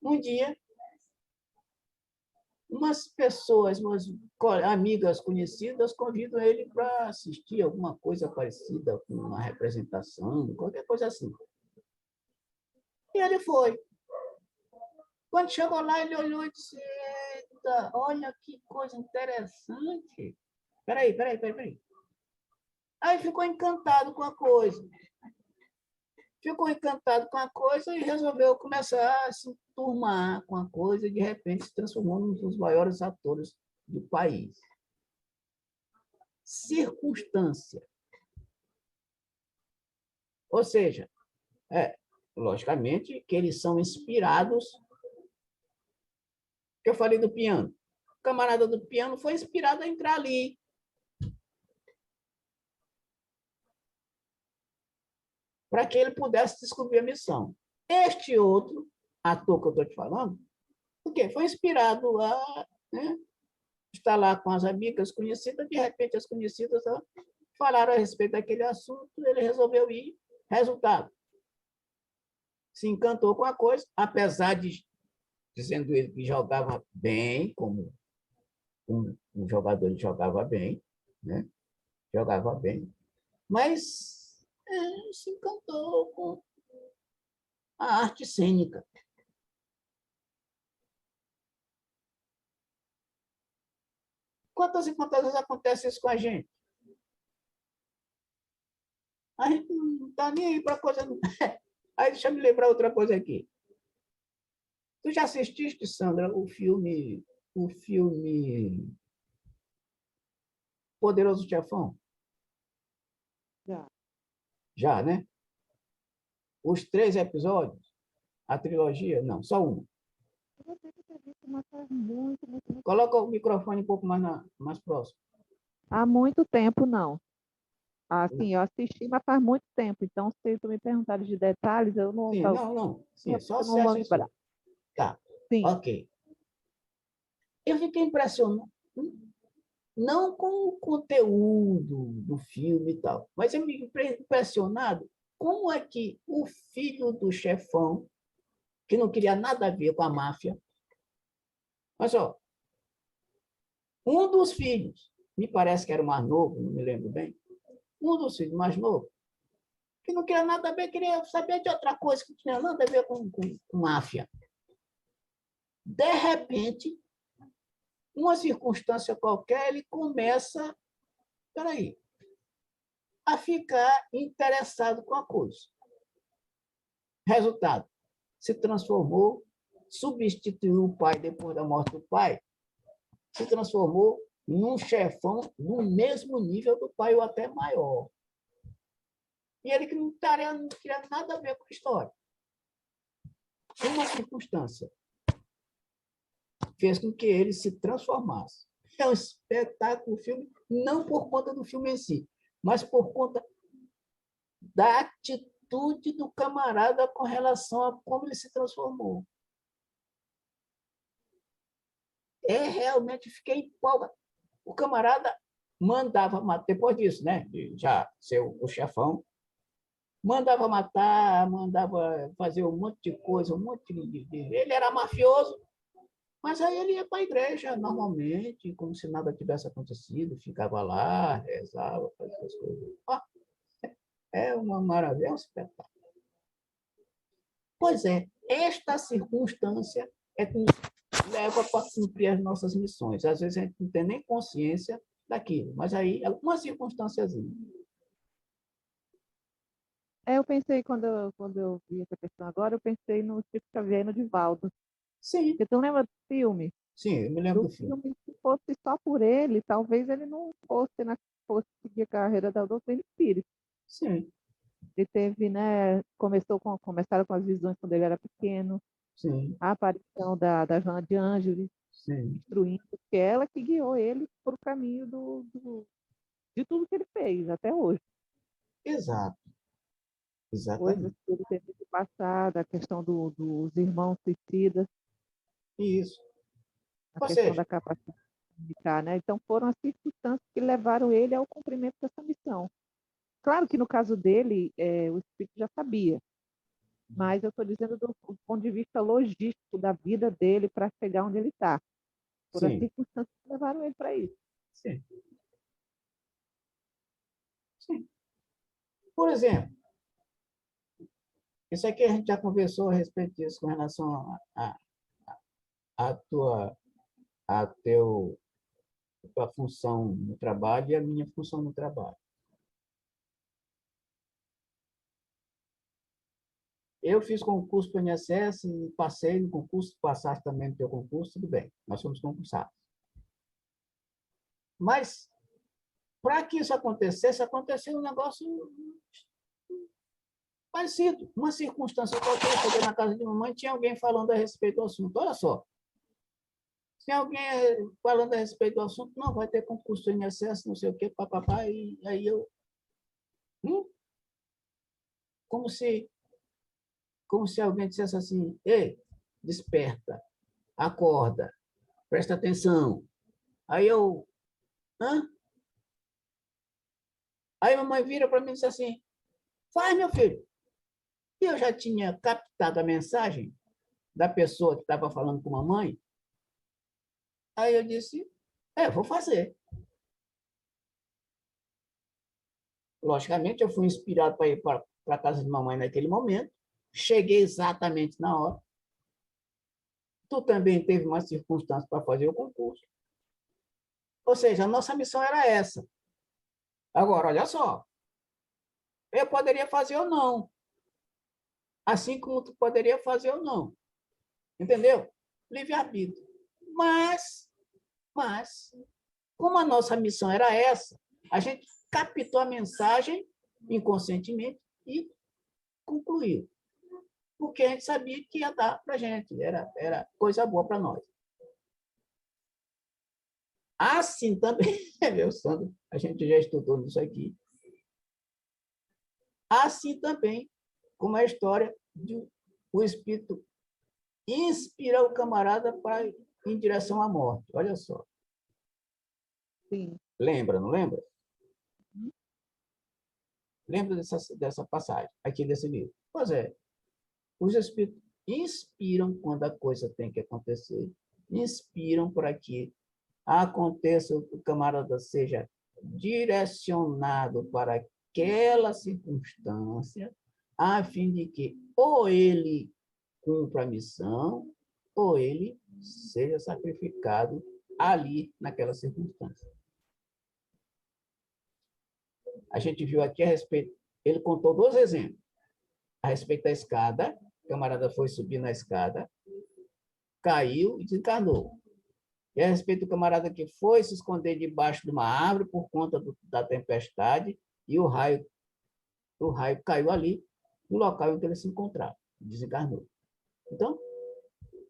um dia, umas pessoas, umas amigas conhecidas, convidam ele para assistir alguma coisa parecida com uma representação, qualquer coisa assim. E ele foi. Quando chegou lá, ele olhou e disse: eita, olha que coisa interessante. Peraí. Aí ficou encantado com a coisa. Ficou encantado com a coisa e resolveu começar a se enturmar com a coisa e, de repente, se transformou num dos maiores atores do país. Circunstância. Ou seja, logicamente que eles são inspirados. Que eu falei do piano. O camarada do piano foi inspirado a entrar ali. Para que ele pudesse descobrir a missão. Este outro ator que eu estou te falando, o quê? Foi inspirado a, né, estar lá com as amigas conhecidas, de repente as conhecidas falaram a respeito daquele assunto, ele resolveu ir. Resultado, se encantou com a coisa, apesar de, dizendo ele que jogava bem, como um jogador, ele jogava bem, né? Jogava bem, mas se encantou com a arte cênica. Quantas e quantas vezes acontece isso com a gente? A gente não está nem aí para coisa. Aí deixa eu me lembrar outra coisa aqui. Tu já assististe, Sandra, o filme Poderoso Chefão? Já. Já, né? Os 3 episódios? A trilogia? Não, só um. Eu vou ter que ter visto, mas faz muito. Coloca o microfone um pouco mais próximo. Há muito tempo, não. Assim, eu assisti, mas faz muito tempo. Então, se tu me perguntar de detalhes, eu não, Sim, não. Sim, é só eu você não vou lembrar. assistir. Tá, Sim, ok. Eu fiquei impressionado, não com o conteúdo do filme e tal, mas eu me impressionado como é que o filho do chefão, que não queria nada a ver com a máfia, mas só, um dos filhos, me parece que era o mais novo, não me lembro bem, um dos filhos mais novos, que não queria nada a ver, queria saber de outra coisa, que não tinha nada a ver com máfia. De repente, uma circunstância qualquer, ele começa, peraí, a ficar interessado com a coisa. Resultado, se transformou, substituiu o pai depois da morte do pai, se transformou num chefão do mesmo nível do pai ou até maior. E ele que não queria nada a ver com a história. Uma circunstância fez com que ele se transformasse. É um espetáculo, o filme, não por conta do filme em si, mas por conta da atitude do camarada com relação a como ele se transformou. Realmente fiquei empolgado. O camarada mandava matar, depois disso, né, de já ser o chefão, mandava matar, mandava fazer um monte de coisa, um monte de... Ele era mafioso, mas aí ele ia para a igreja normalmente, como se nada tivesse acontecido, ficava lá, rezava, fazia as coisas. É uma maravilha, é um espetáculo. Pois é, esta circunstância é que nos leva para cumprir as nossas missões. Às vezes a gente não tem nem consciência daquilo, mas aí é uma circunstânciazinha. eu pensei, quando eu vi essa questão agora, eu pensei no Chico Xavier e no Divaldo. Sim, Porque tu lembra do filme? sim, eu me lembro Do do filme. filme, se fosse só por ele, talvez ele não fosse seguir a carreira da doutrina espírita. Sim, Ele teve, né, começaram com as visões quando ele era pequeno, sim, a aparição da Joana de Ângeles, sim. instruindo, que é ela que guiou ele para o caminho de tudo que ele fez até hoje. Exato, Coisas exatamente. que ele teve que passar, da questão dos irmãos suicidas, Isso. a Ou questão seja, da capacidade de comunicar, né? Então foram as circunstâncias que levaram ele ao cumprimento dessa missão. Claro que no caso dele, o espírito já sabia, mas eu estou dizendo do ponto de vista logístico da vida dele para chegar onde ele está. Foram as sim, circunstâncias que levaram ele para isso. sim, sim. Por exemplo, isso aqui a gente já conversou a respeito disso com relação a tua, a teu, a tua função no trabalho e a minha função no trabalho. Eu fiz concurso para o INSS e passei no concurso, passaste também no teu concurso, tudo bem, nós fomos concursados. Mas, para que isso acontecesse, aconteceu um negócio parecido. Uma circunstância qualquer, eu cheguei na casa de mamãe, tinha alguém falando a respeito do assunto. Olha só, tinha alguém falando a respeito do assunto, não, vai ter concurso do INSS, não sei o quê, papapá, e aí eu... Hum? Como se, como se alguém dissesse assim, ei, desperta, acorda, presta atenção. Aí eu, hã? Aí a mamãe vira para mim e diz assim, faz, meu filho. E eu já tinha captado a mensagem da pessoa que estava falando com a mamãe. Aí eu disse, vou fazer. Logicamente, eu fui inspirado para ir para a casa de mamãe naquele momento. Cheguei exatamente na hora. Tu também teve uma circunstância para fazer o concurso. Ou seja, a nossa missão era essa. Agora, olha só, eu poderia fazer ou não, assim como tu poderia fazer ou não, entendeu? Livre-arbítrio. Mas, como a nossa missão era essa, a gente captou a mensagem inconscientemente e concluiu. Porque a gente sabia que ia dar para a gente, era coisa boa para nós. Assim também, meu Sandro, a gente já estudou nisso aqui. Assim também, como a história de o espírito inspirar o camarada para em direção à morte. Olha só. Sim. Lembra, não lembra? Lembra dessa passagem aqui desse livro? Pois é, os espíritos inspiram quando a coisa tem que acontecer, inspiram para que aconteça, o camarada seja direcionado para aquela circunstância, a fim de que ou ele cumpra a missão, ou ele seja sacrificado ali, naquela circunstância. A gente viu aqui a respeito, ele contou 2 exemplos, a respeito da escada, o camarada foi subir na escada, caiu e desencarnou. E a respeito do camarada que foi se esconder debaixo de uma árvore por conta da tempestade e o raio caiu ali, no local em que ele se encontrava, desencarnou. Então,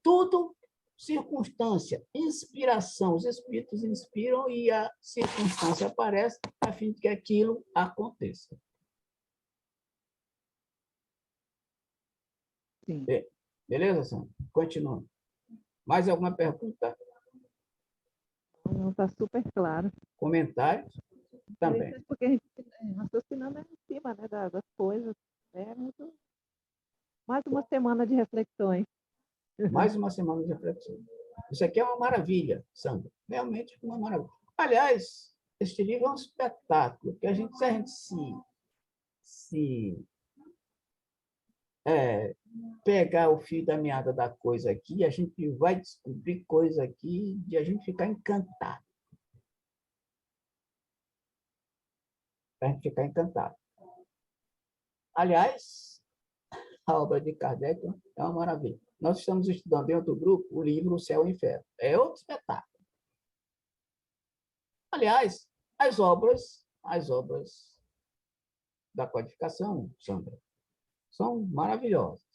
tudo circunstância, inspiração, os espíritos inspiram e a circunstância aparece a fim de que aquilo aconteça. Sim. Beleza, Sandra? Continuando. Mais alguma pergunta? Não está super claro. Comentários? Também. Interessante porque a gente raciocinando em cima, né, das coisas. É muito... Mais uma semana de reflexões. Mais uma semana de reflexão. Isso aqui é uma maravilha, Sandra. Realmente uma maravilha. Aliás, este livro é um espetáculo, que se a gente se pegar o fio da meada da coisa aqui, a gente vai descobrir coisa aqui de a gente ficar encantado. A gente ficar encantado. Aliás, a obra de Kardec é uma maravilha. Nós estamos estudando em outro grupo o livro O Céu e o Inferno. É outro espetáculo. Aliás, as obras da codificação, Sandra, são maravilhosas.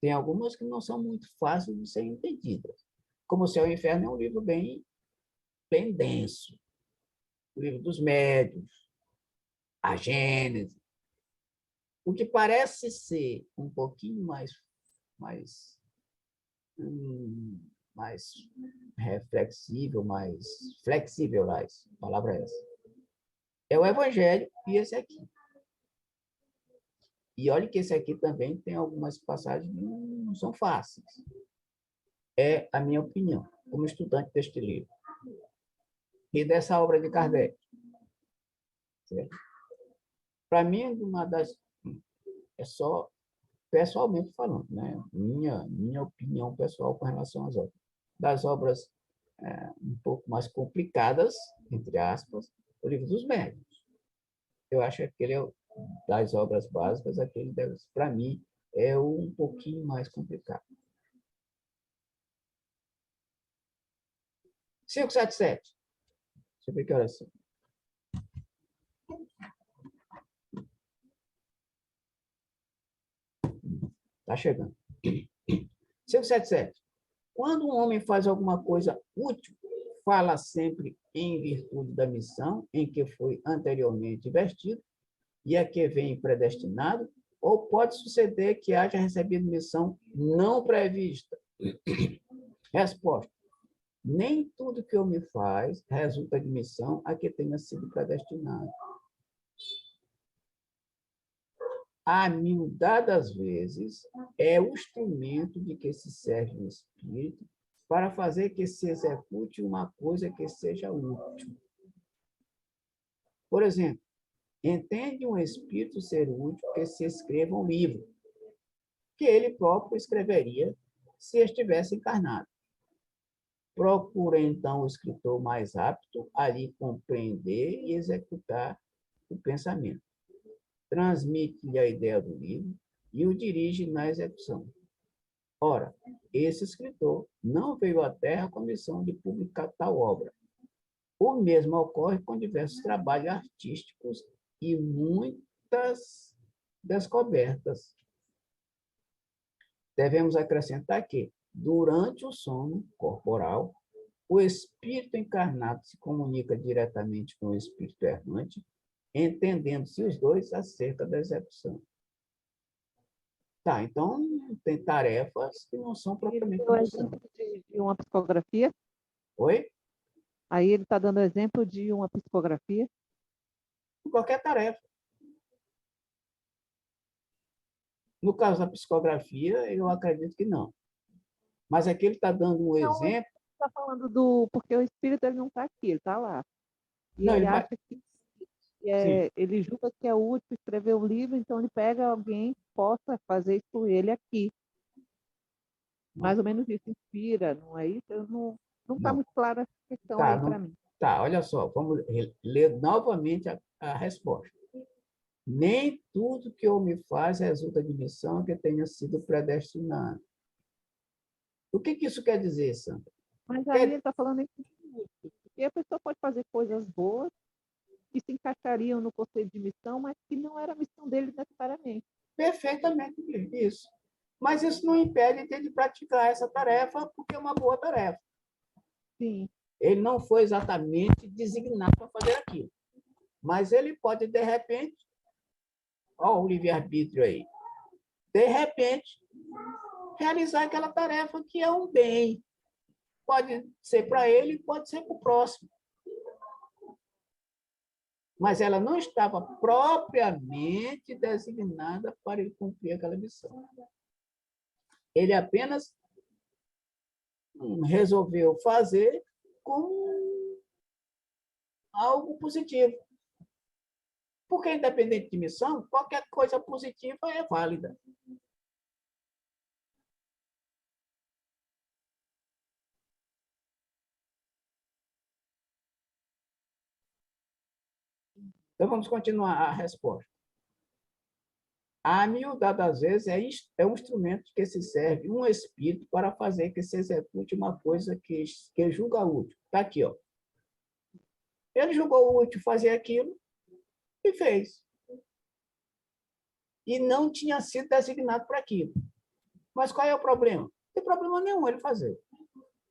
Tem algumas que não são muito fáceis de serem entendidas. Como O Céu e o Inferno é um livro bem denso. O livro dos médiuns, a Gênese. O que parece ser um pouquinho mais reflexível, mais flexível, a palavra é essa. É o Evangelho e esse aqui. E olha que esse aqui também tem algumas passagens que não são fáceis. É a minha opinião, como estudante deste livro. E dessa obra de Kardec. Para mim, uma das... É só pessoalmente falando, né? Minha opinião pessoal com relação às obras. Das obras um pouco mais complicadas, entre aspas, o Livro dos Médiuns. Eu acho que aquele é das obras básicas, aquele, para mim, é um pouquinho mais complicado. 577. Deixa eu ver que horas são. Está chegando. 577. Quando um homem faz alguma coisa útil, fala sempre em virtude da missão em que foi anteriormente investido e a que vem predestinado, ou pode suceder que haja recebido missão não prevista? Resposta. Nem tudo que o homem faz resulta de missão a que tenha sido predestinado. A miudade, às vezes, é o instrumento de que se serve o espírito para fazer que se execute uma coisa que seja útil. Por exemplo, entende um espírito ser útil que se escreva um livro, que ele próprio escreveria se estivesse encarnado. Procura, então, o escritor mais apto a lhe compreender e executar o pensamento. Transmite-lhe a ideia do livro e o dirige na execução. Ora, esse escritor não veio à Terra com a missão de publicar tal obra. O mesmo ocorre com diversos trabalhos artísticos e muitas descobertas. Devemos acrescentar que, durante o sono corporal, o espírito encarnado se comunica diretamente com o espírito errante, entendendo-se os dois acerca da execução. Tá, então tem tarefas que não são propriamente Ele deu missão. exemplo de uma psicografia. Oi? Aí ele está dando exemplo de uma psicografia. Qualquer tarefa. No caso da psicografia, eu acredito que não. Mas aqui ele está dando um Não, ele exemplo. está falando do... Porque o espírito ele não está aqui, ele está lá. E Não, ele ele vai. acha que Sim. ele julga que é útil escrever o livro, então ele pega alguém que possa fazer isso por ele aqui. Mais ou menos isso, inspira, não é isso? Eu não está Não. muito clara essa questão Tá, aí para não, mim. tá, olha só, vamos ler novamente a resposta. Nem tudo que o homem faz resulta de missão que tenha sido predestinado. O que isso quer dizer, Sandra? Mas aí ele está falando isso de útil, porque a pessoa pode fazer coisas boas que se encaixariam no conceito de missão, mas que não era a missão dele necessariamente. Perfeitamente isso. Mas isso não impede ele de praticar essa tarefa, porque é uma boa tarefa. Sim. Ele não foi exatamente designado para fazer aquilo. Mas ele pode, de repente, olha o livre-arbítrio aí, de repente, realizar aquela tarefa que é um bem. Pode ser para ele, pode ser para o próximo. Mas ela não estava propriamente designada para ele cumprir aquela missão. Ele apenas resolveu fazer como algo positivo. Porque, independente de missão, qualquer coisa positiva é válida. Então, vamos continuar a resposta. A miudade, às vezes, é um instrumento que se serve um espírito para fazer que se execute uma coisa que julga útil. Está aqui, ó. Ele julgou útil fazer aquilo e fez. e não tinha sido designado para aquilo. Mas qual é o problema? Não tem problema nenhum ele fazer.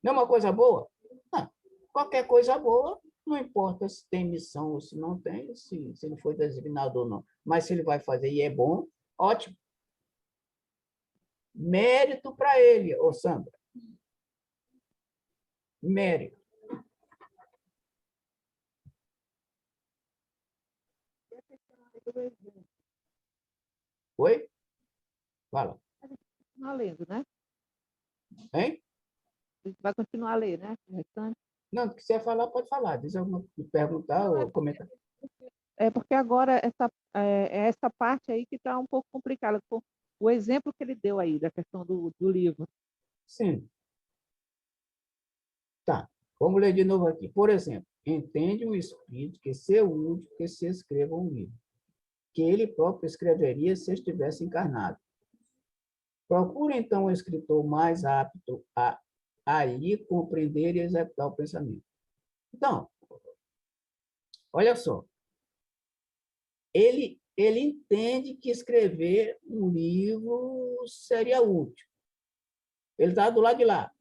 Não é uma coisa boa? Não. Qualquer coisa boa, não importa se tem missão ou se não tem, se ele foi designado ou não. Mas se ele vai fazer e é bom, ótimo. Mérito para ele, ô Sandra. Mérito. Oi? Fala. Continuar lendo, né? Hein? A gente vai continuar a ler, né? O restante. Não, se quiser falar, pode falar. Diz alguma, perguntar Não, ou comentar. é porque agora é essa parte aí que está um pouco complicada. O exemplo que ele deu aí da questão do livro. Sim. Tá. Vamos ler de novo aqui. Por exemplo, entende um espírito que se útil que se escreva um livro, que ele próprio escreveria se estivesse encarnado. Procura, então, o escritor mais apto a lhe compreender e executar o pensamento. Então, olha só. Ele entende que escrever um livro seria útil. Ele está do lado de lá.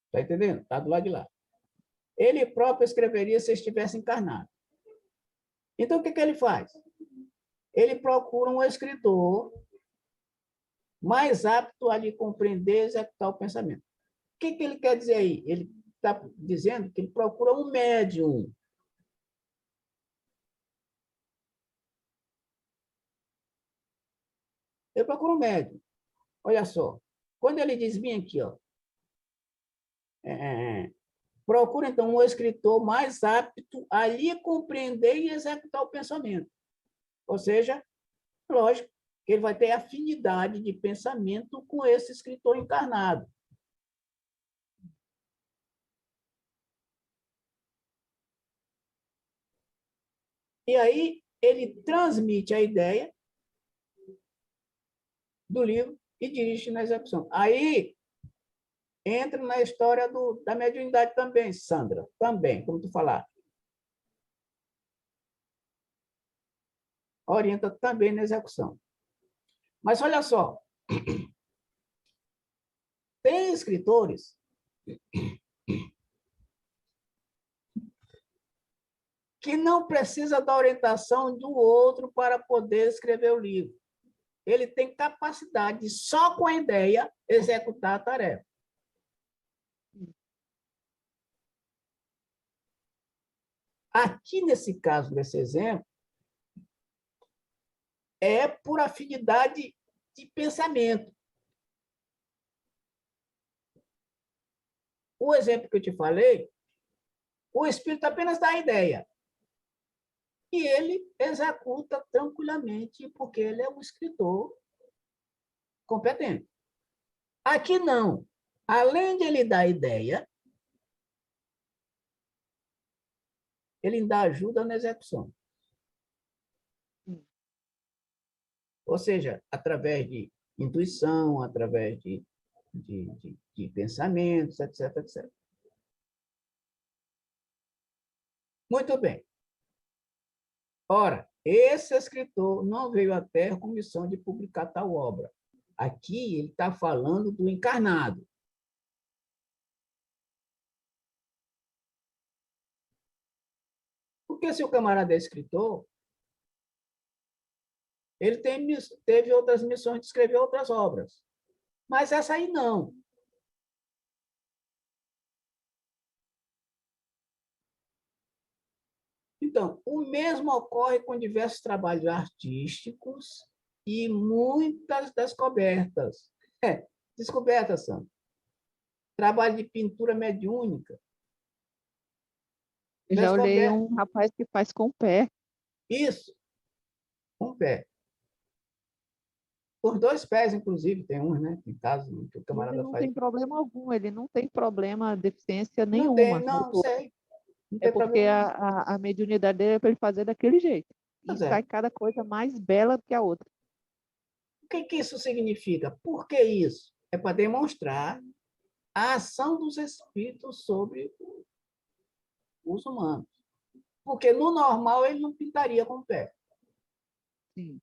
Está entendendo? Está do lado de lá. Ele próprio escreveria se estivesse encarnado. Então, o que ele faz? Ele procura um escritor mais apto a lhe compreender e executar o pensamento. O que ele quer dizer aí? Ele está dizendo que ele procura um médium. Ele procura um médium. Olha só. Quando ele diz bem aqui, ó, procura, então, um escritor mais apto a lhe compreender e executar o pensamento. Ou seja, lógico que ele vai ter afinidade de pensamento com esse escritor encarnado. E aí ele transmite a ideia do livro e dirige na execução. Aí entra na história da mediunidade também, Sandra, também, como tu falar. Orienta também na execução. Mas olha só, tem escritores que não precisa da orientação do outro para poder escrever o livro. Ele tem capacidade de, só com a ideia, executar a tarefa. Aqui, nesse caso, nesse exemplo, é por afinidade de pensamento. O exemplo que eu te falei, o espírito apenas dá a ideia. E ele executa tranquilamente, porque ele é um escritor competente. Aqui não. Além de ele dar a ideia, ele ainda ajuda na execução. Ou seja, através de intuição, através de pensamentos, etc, etc. Muito bem. Ora, esse escritor não veio à Terra com missão de publicar tal obra. Aqui ele está falando do encarnado. Porque se o camarada é escritor, ele teve outras missões de escrever outras obras. Mas essa aí não. Então, o mesmo ocorre com diversos trabalhos artísticos e muitas descobertas. Descobertas, Sandra. Trabalho de pintura mediúnica. Eu já olhei um rapaz que faz com o pé. Isso, com o pé. Por 2 pés, inclusive, tem uns, né? Em caso que o camarada Ele não faz. tem problema algum, ele não tem problema, deficiência Não tem, nenhuma. não sei. Não É tem porque problema. a mediunidade dele é para ele fazer daquele jeito. E Pois é. sai cada coisa mais bela do que a outra. O que isso significa? Por que isso? É para demonstrar a ação dos espíritos sobre os humanos. Porque no normal ele não pintaria com o pé. Sim.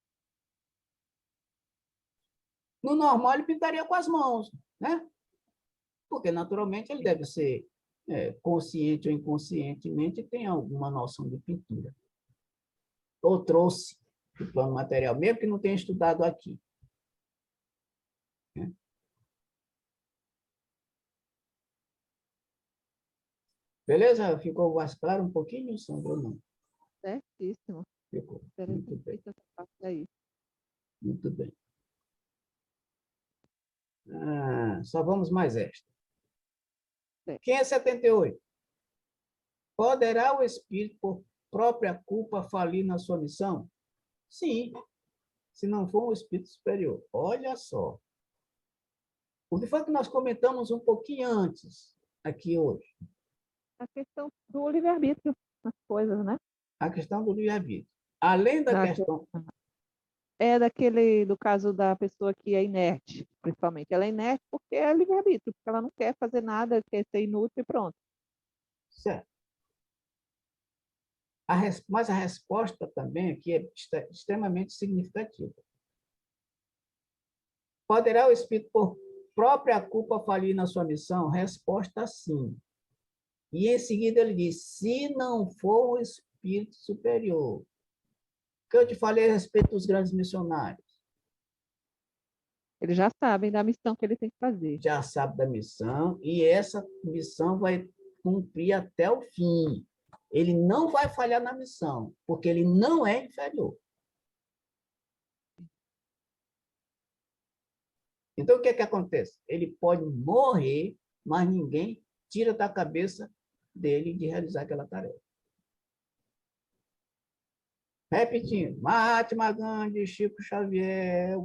No normal, ele pintaria com as mãos, né? Porque, naturalmente, ele deve ser consciente ou inconscientemente, tem alguma noção de pintura. Ou trouxe do plano material, mesmo que não tenha estudado aqui. Né? Beleza? Ficou mais claro um pouquinho, Sandra? Não? Certíssimo. Ficou. Muito bem. Interessante essa parte aí. Muito bem. Só vamos mais esta. Certo. 578. Poderá o espírito, por própria culpa, falir na sua missão? Sim, se não for um espírito superior. Olha só. O que foi que nós comentamos um pouquinho antes, aqui hoje? A questão do livre-arbítrio nas coisas, né? A questão do livre-arbítrio. Além da Da, questão... do caso da pessoa que é inerte, principalmente. Ela é inerte porque é livre-arbítrio, porque ela não quer fazer nada, quer ser inútil e pronto. Certo. Mas a resposta também aqui é extremamente significativa. Poderá o espírito, por própria culpa, falir na sua missão? Resposta, sim. E em seguida ele diz, se não for o espírito superior. O que eu te falei a respeito dos grandes missionários? Eles já sabem da missão que ele tem que fazer. Já sabe da missão, e essa missão vai cumprir até o fim. Ele não vai falhar na missão, porque ele não é inferior. Então, o que é que acontece? Ele pode morrer, mas ninguém tira da cabeça dele de realizar aquela tarefa. Repetindo, Mahatma Gandhi, Chico Xavier,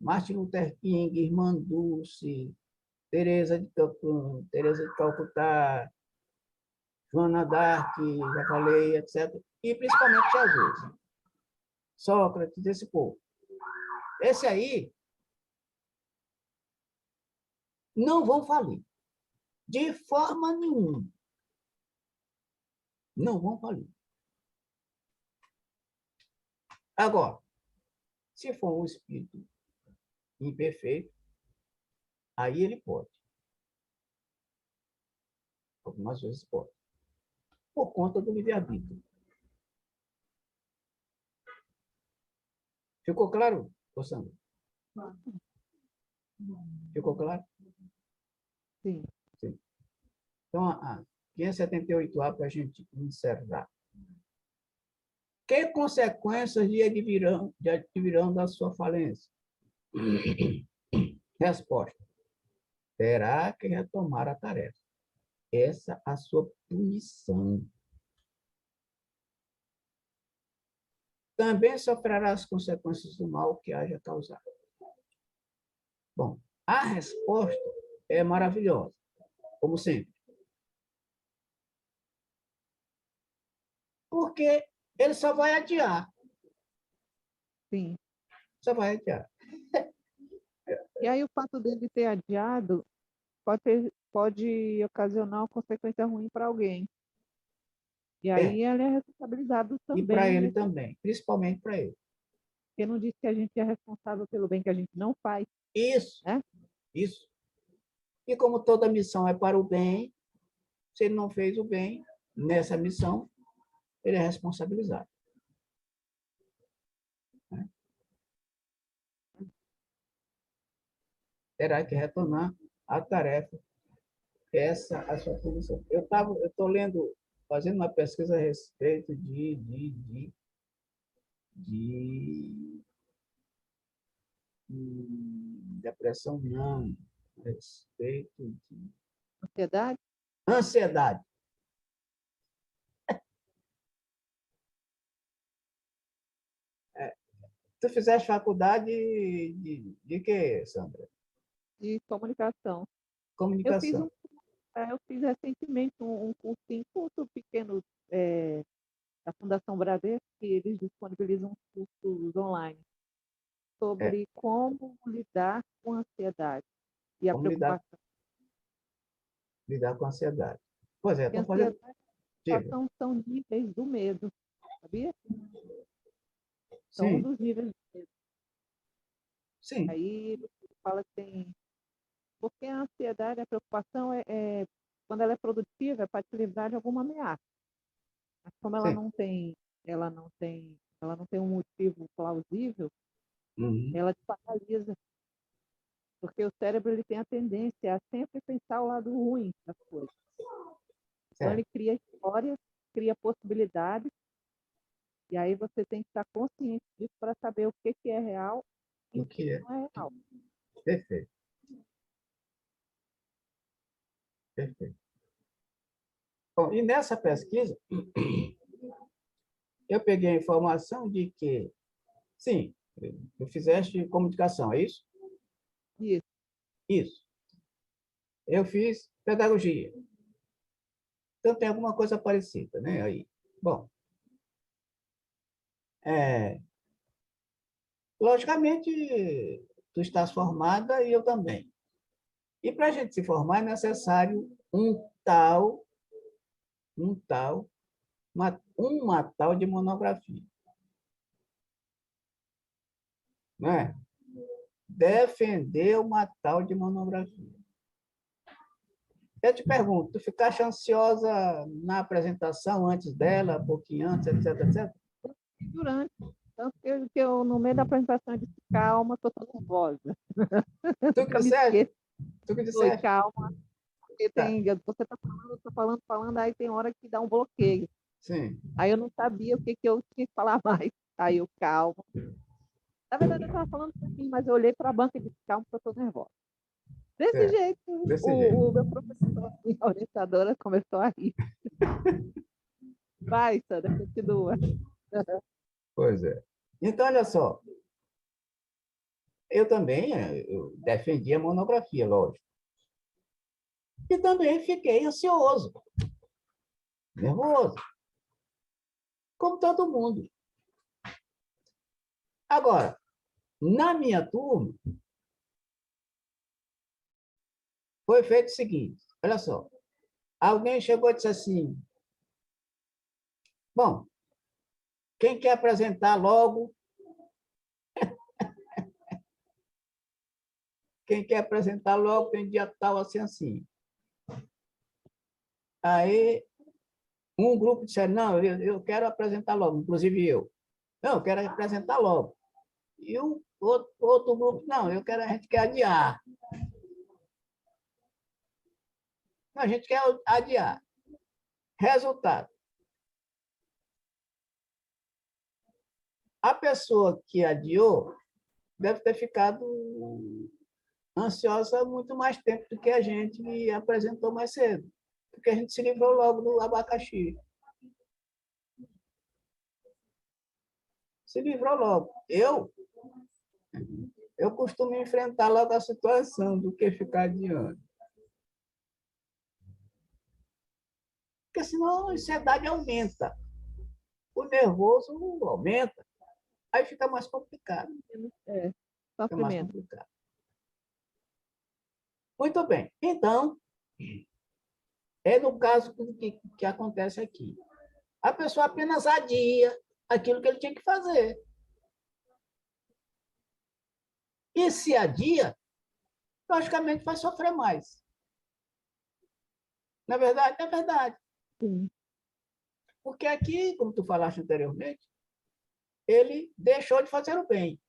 Martin Luther King, Irmã Dulce, Teresa de Calcutá, Joana d'Arc, já falei, etc. E principalmente Jesus. Sócrates, esse povo. Esse aí não vão falir. De forma nenhuma. Não vão falir. Agora, se for um espírito imperfeito, aí ele pode. Algumas vezes pode. Por conta do livre-arbítrio. Ficou claro, Sandra? Ficou claro? Sim. Sim. Então, a 578A para a gente encerrar. Que consequências lhe advirão da sua falência? Resposta. Terá que retomar a tarefa. Essa a sua punição. Também sofrerá as consequências do mal que haja causado. Bom, a resposta é maravilhosa, como sempre. Porque ele só vai adiar. Sim. Só vai adiar. E aí o fato dele ter adiado pode ocasionar uma consequência ruim para alguém. E aí ele é responsabilizado E para também, ele também, principalmente para ele. porque não diz que a gente é responsável pelo bem que a gente não faz, Isso, né? isso. E como toda missão é para o bem, se ele não fez o bem nessa missão, ele é responsabilizado. Né? Terá que retornar à tarefa. Essa é a sua punição. Eu estou lendo, fazendo uma pesquisa a respeito de depressão, não, a respeito de Ansiedade? ansiedade. Tu fizeste faculdade de quê, Sandra? De comunicação. Eu fiz Comunicação. eu fiz recentemente um curso pequeno da Fundação Bradesco, que eles disponibilizam cursos online É, sobre como lidar com a ansiedade e a como preocupação. lidar com a ansiedade. Pois é, E a estão fazendo. ansiedade Diga. são níveis do medo, sabia? São um Sim, dos níveis de medo. sim, Aí você fala que tem. Porque a ansiedade, a preocupação quando ela é produtiva, é para te livrar de alguma ameaça. Mas como sim. ela não tem um motivo plausível, Uhum, ela te paralisa. Porque o cérebro ele tem a tendência a sempre pensar o lado ruim das coisas. Então ele certo. cria histórias, cria possibilidades, e aí você tem que estar consciente disso para saber o que é real e O o que que é? não é real. Perfeito, perfeito. Bom, e nessa pesquisa, eu peguei a informação de que, sim, tu fizeste comunicação, é isso? Isso. Isso. Eu fiz pedagogia. Então tem alguma coisa parecida, né? Aí. Bom, é, logicamente, tu estás formada e eu também. E para a gente se formar é necessário um tal, uma tal de monografia, né? Defender uma tal de monografia. Eu te pergunto, tu ficaste ansiosa na apresentação, antes dela, um pouquinho antes, etc, etc? Durante. Tanto que eu, no meio da apresentação, eu disse, calma, que eu estou nervosa. Eu Tu que nunca me disseste? esqueço. Tu que Oi, disseste? calma. Porque Tá, você está falando, tá falando, falando, aí tem hora que dá um bloqueio. sim, Aí eu não sabia o que eu tinha que falar mais. Aí eu, calma. Na verdade, eu estava falando para mim, mas eu olhei para a banca e disse, calma, que eu estou nervosa. Desse certo, jeito, desse o jeito. meu professor, a orientadora, começou a rir. Vai, Sandra, continua. Pois é. Então, olha só, eu também eu defendi a monografia, lógico. E também fiquei ansioso, nervoso, como todo mundo. Agora, na minha turma, foi feito o seguinte, olha só, alguém chegou e disse assim, bom, quem quer apresentar logo, quem quer apresentar logo tem dia tal, assim, assim. Aí, um grupo disse, não, eu quero apresentar logo, inclusive eu. Não, eu quero apresentar logo. E o outro grupo, não, a gente quer adiar. Não, a gente quer adiar. Resultado, a pessoa que adiou deve ter ficado ansiosa muito mais tempo do que a gente e apresentou mais cedo, porque a gente se livrou logo do abacaxi. Se livrou logo. Eu costumo enfrentar logo a situação do que ficar adiante. Porque senão a ansiedade aumenta, o nervoso aumenta, aí fica mais complicado. É, Fica mais sofrimento. complicado. Muito bem. Então, é no caso que acontece aqui. A pessoa apenas adia aquilo que ele tinha que fazer. E se adia, logicamente vai sofrer mais. Na verdade, é verdade. Sim. Porque aqui, como tu falaste anteriormente, ele deixou de fazer o bem.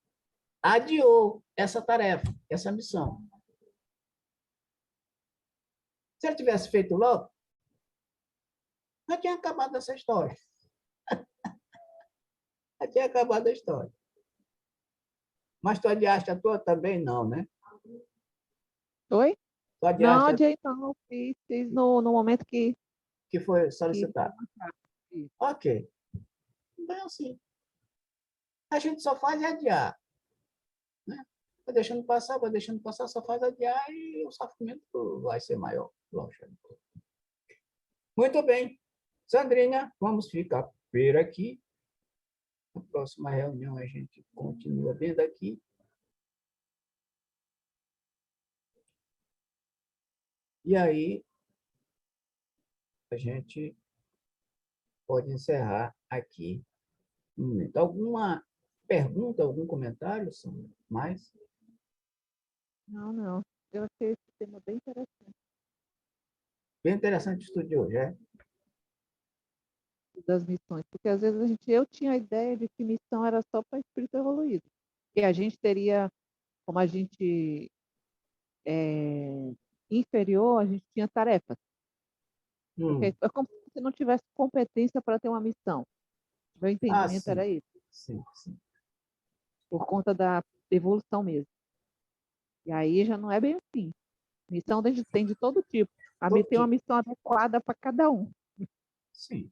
Adiou essa tarefa, essa missão. Se ele tivesse feito logo, já tinha acabado essa história. Já tinha acabado a história. Mas tu adiaste a tua também? Não, né? Oi? Tu Não, adiaste a adiei não. Fiz no momento que foi que solicitado. isso. Ok. Bem assim. A gente só faz adiar. Né? Vai deixando passar, só faz adiar e o sofrimento vai ser maior, lógico. Muito bem. Sandrinha, vamos ficar por aqui. Na próxima reunião a gente continua vendo aqui. E aí a gente pode encerrar aqui um momento. pergunta, algum comentário, Sandra? Mais? Não, não. Eu achei esse tema bem interessante Bem interessante o estudo de hoje, é? das missões, porque às vezes eu tinha a ideia de que missão era só para espírito evoluído, que a gente teria, como a gente é inferior, a gente tinha tarefas, porque é como se você não tivesse competência para ter uma missão. Meu Ah, entendimento sim, era esse, sim, sim. por conta da evolução mesmo. E aí já não é bem assim. Missão tem de todo tipo. A mim Todo tem uma tipo, missão adequada para cada um. sim.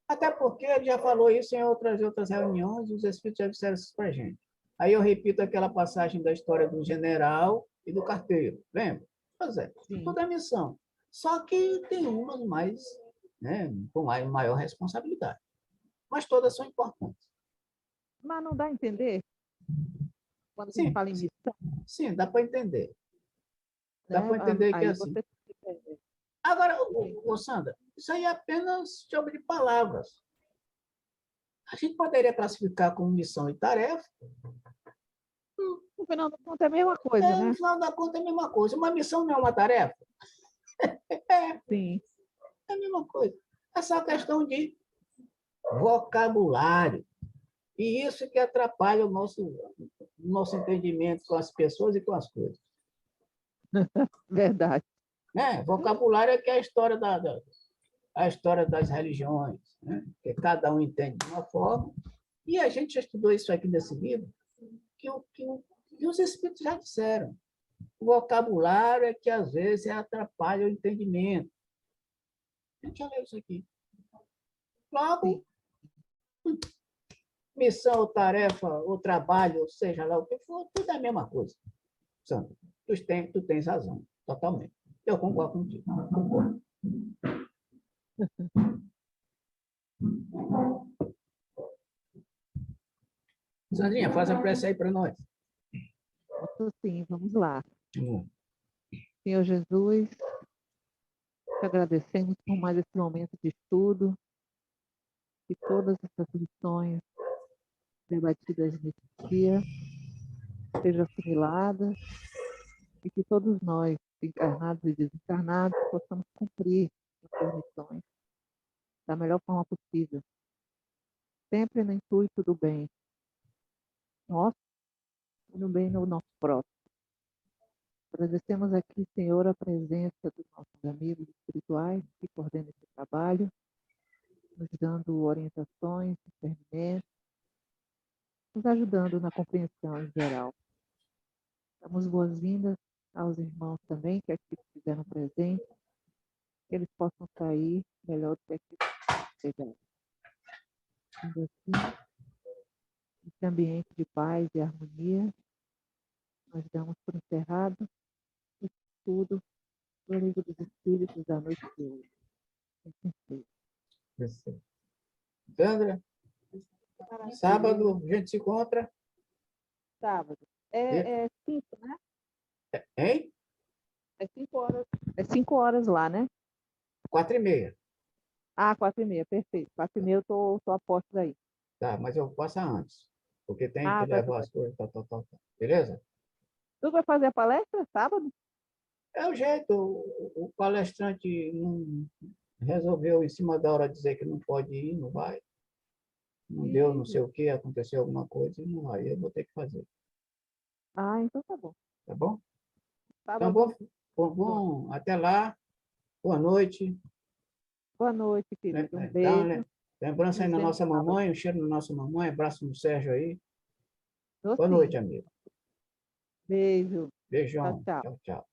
Até porque ele já falou isso em outras reuniões, os espíritos já disseram isso para a gente. Aí eu repito aquela passagem da história do general e do carteiro, lembra? Pois é, Sim. toda a missão. Só que tem umas mais, né, com maior responsabilidade. Mas todas são importantes. Mas não dá a entender, quando a gente Sim, fala em missão, sim, dá para entender. Dá né? para entender que é Aí assim. você Agora, Sandra, isso aí é apenas jogo de palavras. A gente poderia classificar como missão e tarefa. no final das contas é a mesma coisa, No né? final da conta é a mesma coisa. Uma missão não é uma tarefa? É Sim. a mesma coisa. É só questão de vocabulário. E isso que atrapalha o nosso entendimento com as pessoas e com as coisas. Verdade. Né? Vocabulário é que é a história das religiões, né? Que cada um entende de uma forma. E a gente já estudou isso aqui nesse livro, que os espíritos já disseram. O vocabulário é que às vezes atrapalha o entendimento. A gente já leu isso aqui. Sim. Logo, missão, ou tarefa, ou trabalho, ou seja lá o que for, tudo é a mesma coisa. Sandra, tu tens razão, totalmente. Eu concordo contigo. Concordo. Sandrinha, faz a prece aí para nós. Posso sim, vamos lá. Hum. Senhor Jesus, te agradecemos por mais esse momento de estudo, que todas essas lições debatidas nesse dia sejam assimiladas e que todos nós, encarnados e desencarnados, possamos cumprir essas missões da melhor forma possível, sempre no intuito do bem nosso e no bem do nosso próximo. Agradecemos aqui, Senhor, a presença dos nossos amigos espirituais que coordenam esse trabalho, nos dando orientações, discernimento, nos ajudando na compreensão em geral. Damos boas-vindas aos irmãos também que aqui estiveram presentes, que eles possam sair melhor do que aqui chegaram. Sendo assim, nesse ambiente de paz e harmonia, nós damos por encerrado o estudo do Livro dos Espíritos da noite de hoje. Sandra, sábado a gente se encontra. Sábado. E- É 5, né? Hein? É 5 horas. É 5 horas lá, né? 4h30. Ah, 4h30, perfeito. 4h30 eu tô a postos aí. Tá, mas eu passo antes. Porque tem que Ah, levar as coisas, tal. Beleza? tu vai fazer a palestra sábado? É o jeito. O palestrante não resolveu, em cima da hora, dizer que não pode ir, não vai. Não deu, não sei o que, aconteceu alguma coisa, e não vai. Eu vou ter que fazer. Ah, então tá bom. Tá bom? Então, Sábado. até lá. Boa noite. Boa noite, querido. Um Dá uma beijo. lembrança aí Nos na vemos nossa sábado. mamãe, um cheiro na nossa mamãe, abraço no Sérgio aí. Tô Boa sim. noite, amigo. Beijo. Tchau, Beijão. tchau. Tchau, tchau.